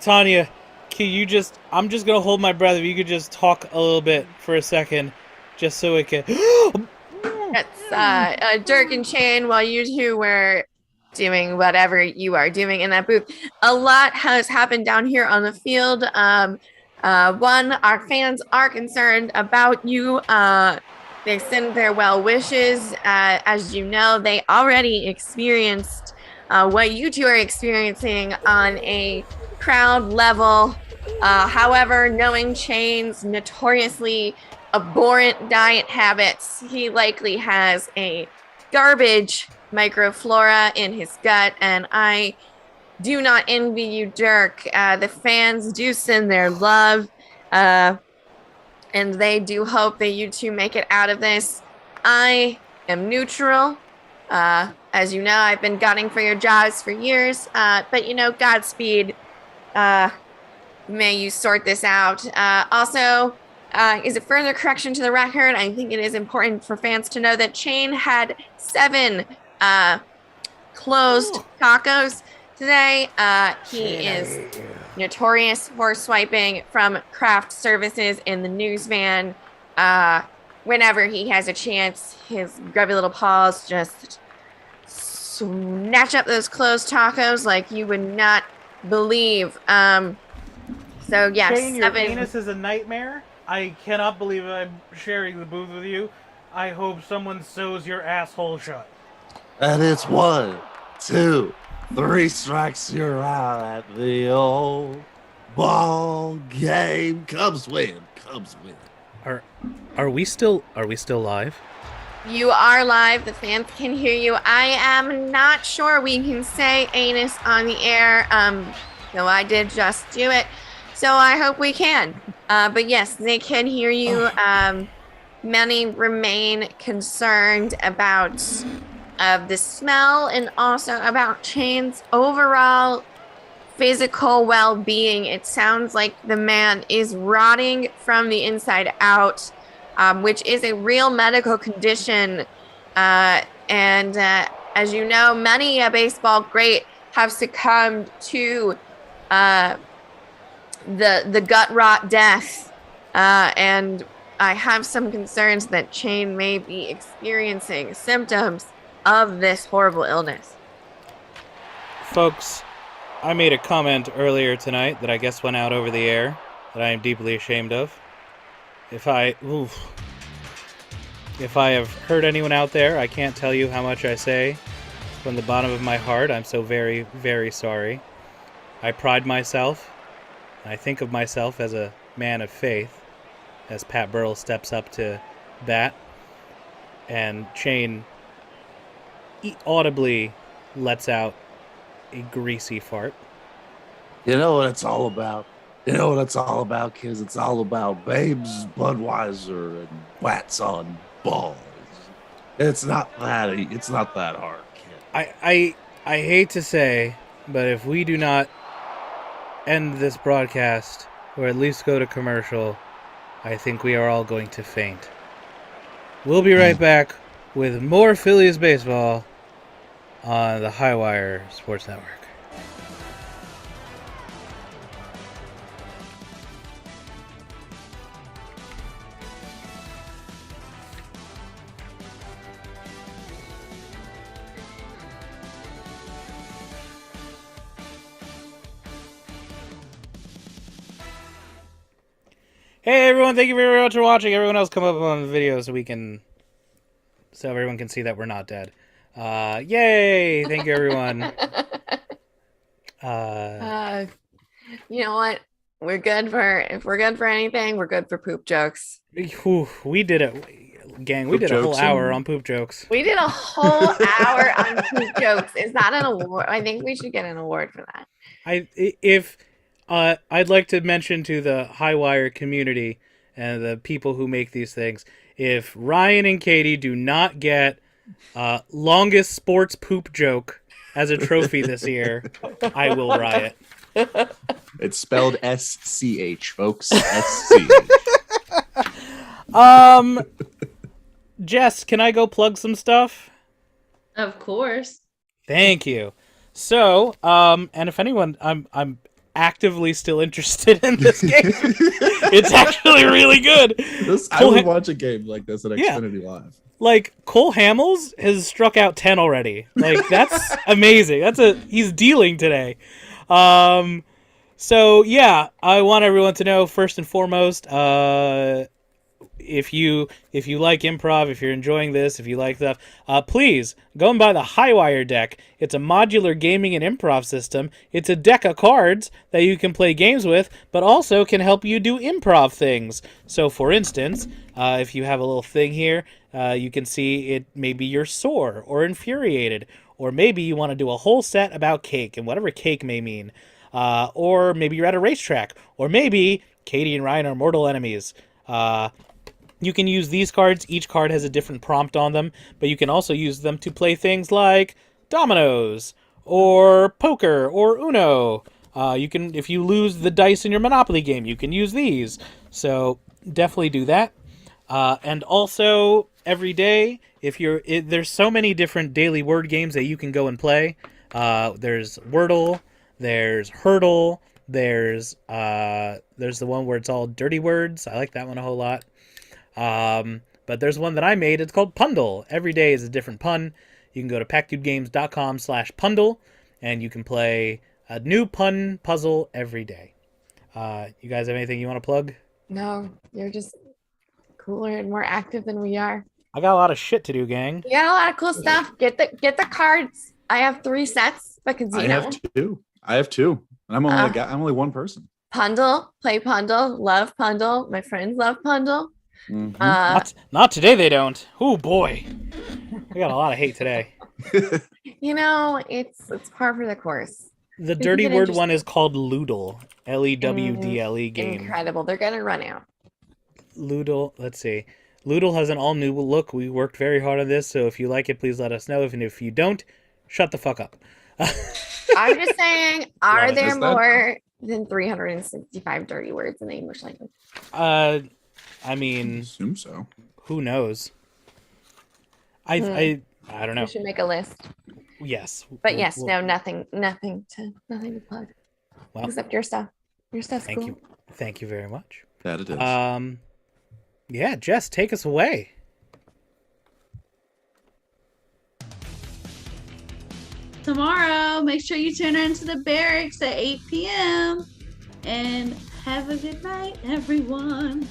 Tanya, can you just? I'm just gonna hold my breath. If you could just talk a little bit for a second, just so it can. That's Dirk and Shane, while you two were doing whatever you are doing in that booth. A lot has happened down here on the field. One, our fans are concerned about you. They send their well wishes. As you know, they already experienced what you two are experiencing on a crowd level. However, knowing Shane's notoriously abhorrent diet habits, he likely has a garbage microflora in his gut, and I do not envy you, Dirk. The fans do send their love, and they do hope that you two make it out of this. I am neutral. As you know, I've been gunning for your jobs for years, but Godspeed. May you sort this out. Also, is a further correction to the record. I think it is important for fans to know that Shane had 7 closed tacos today. He is notorious for swiping from craft services in the news van. Whenever he has a chance, his grubby little paws just snatch up those closed tacos like you would not believe. So yes, Shane, your anus is a nightmare. I cannot believe I'm sharing the booth with you. I hope someone sews your asshole shut. And it's 1, 2, 3 strikes, you're out at the old ball game. Cubs win. Cubs win. Are we still live? You are live. The fans can hear you. I am not sure we can say anus on the air. Though I did just do it. So I hope we can. But yes, they can hear you. Many remain concerned about the smell and also about Shane's overall physical well-being. It sounds like the man is rotting from the inside out, which is a real medical condition. And as you know, many a baseball great have succumbed to the gut rot death, and I have some concerns that Shane may be experiencing symptoms of this horrible illness. Folks, I made a comment earlier tonight that I guess went out over the air that I am deeply ashamed of. If I have hurt anyone out there, I can't tell you how much I say from the bottom of my heart. I'm so very, very sorry. I pride myself. I think of myself as a man of faith, as Pat Burrell steps up to bat, and Shane audibly lets out a greasy fart. You know what it's all about? You know what it's all about, kids? It's all about babes, Budweiser, and whats on balls. It's not that hard, kid. I hate to say, but if we do not end this broadcast, or at least go to commercial, I think we are all going to faint. We'll be right back with more Phillies baseball on the Highwire Sports Network. Hey everyone, thank you very much for watching. Everyone else come up on the video so everyone can see that we're not dead. Yay! Thank you everyone. You know what? We're good for if we're good for anything, we're good for poop jokes. We did it, gang. We Poop did a whole jokes hour and- on poop jokes. We did a whole hour on poop jokes. Is that an award? I think we should get an award for that. I'd like to mention to the Highwire community and the people who make these things, if Ryan and Katie do not get longest sports poop joke as a trophy this year, I will riot. It's spelled SCH, folks. SC. Jess, can I go plug some stuff? Of course. Thank you. So, and if anyone, I'm actively still interested in this game. It's actually really good. I would watch a game like this at Yeah. Xfinity Live. Like, Cole Hamels has struck out 10 already. Like, that's amazing. He's dealing today. So yeah, I want everyone to know, first and foremost, if you like improv, if you're enjoying this, if you like stuff, please go and buy the Highwire deck. It's a modular gaming and improv system. It's a deck of cards that you can play games with, but also can help you do improv things. So for instance, if you have a little thing here, you can see it. Maybe you're sore or infuriated, or maybe you want to do a whole set about cake and whatever cake may mean. Or maybe you're at a racetrack, or maybe Katie and Ryan are mortal enemies. You can use these cards. Each card has a different prompt on them, but you can also use them to play things like dominoes or poker or Uno. You can, if you lose the dice in your Monopoly game, you can use these. So definitely do that. And also every day, there's so many different daily word games that you can go and play. There's Wordle. There's Hurdle. There's the one where it's all dirty words. I like that one a whole lot. But there's one that I made. It's called Pundle. Every day is a different pun. You can go to packdudegames.com/pundle, and you can play a new pun puzzle every day. You guys have anything you want to plug? No, you're just cooler and more active than we are. I got a lot of shit to do, gang. You got a lot of cool stuff. Get the cards. I have 3 sets, but I have two. And I'm only one person. Pundle, play Pundle, love Pundle. My friends love Pundle. Mm-hmm. Not today, they don't. Oh boy, we got a lot of hate today. You know, it's par for the course. The dirty word one is called Loodle. Lewdle game. Incredible. They're gonna run out. Loodle. Let's see. Loodle has an all new look. We worked very hard on this, so if you like it, please let us know. And if you don't, shut the fuck up. I'm just saying, are there more than 365 dirty words in the English language? I mean, assume so. Who knows? I don't know. We should make a list. Yes. But yes, no, nothing to plug. Well, except your stuff. Your stuff's thank cool. you. Thank you very much. That it is. Yeah, Jess, take us away. Tomorrow, make sure you tune in to the barracks at 8 p.m. And have a good night, everyone.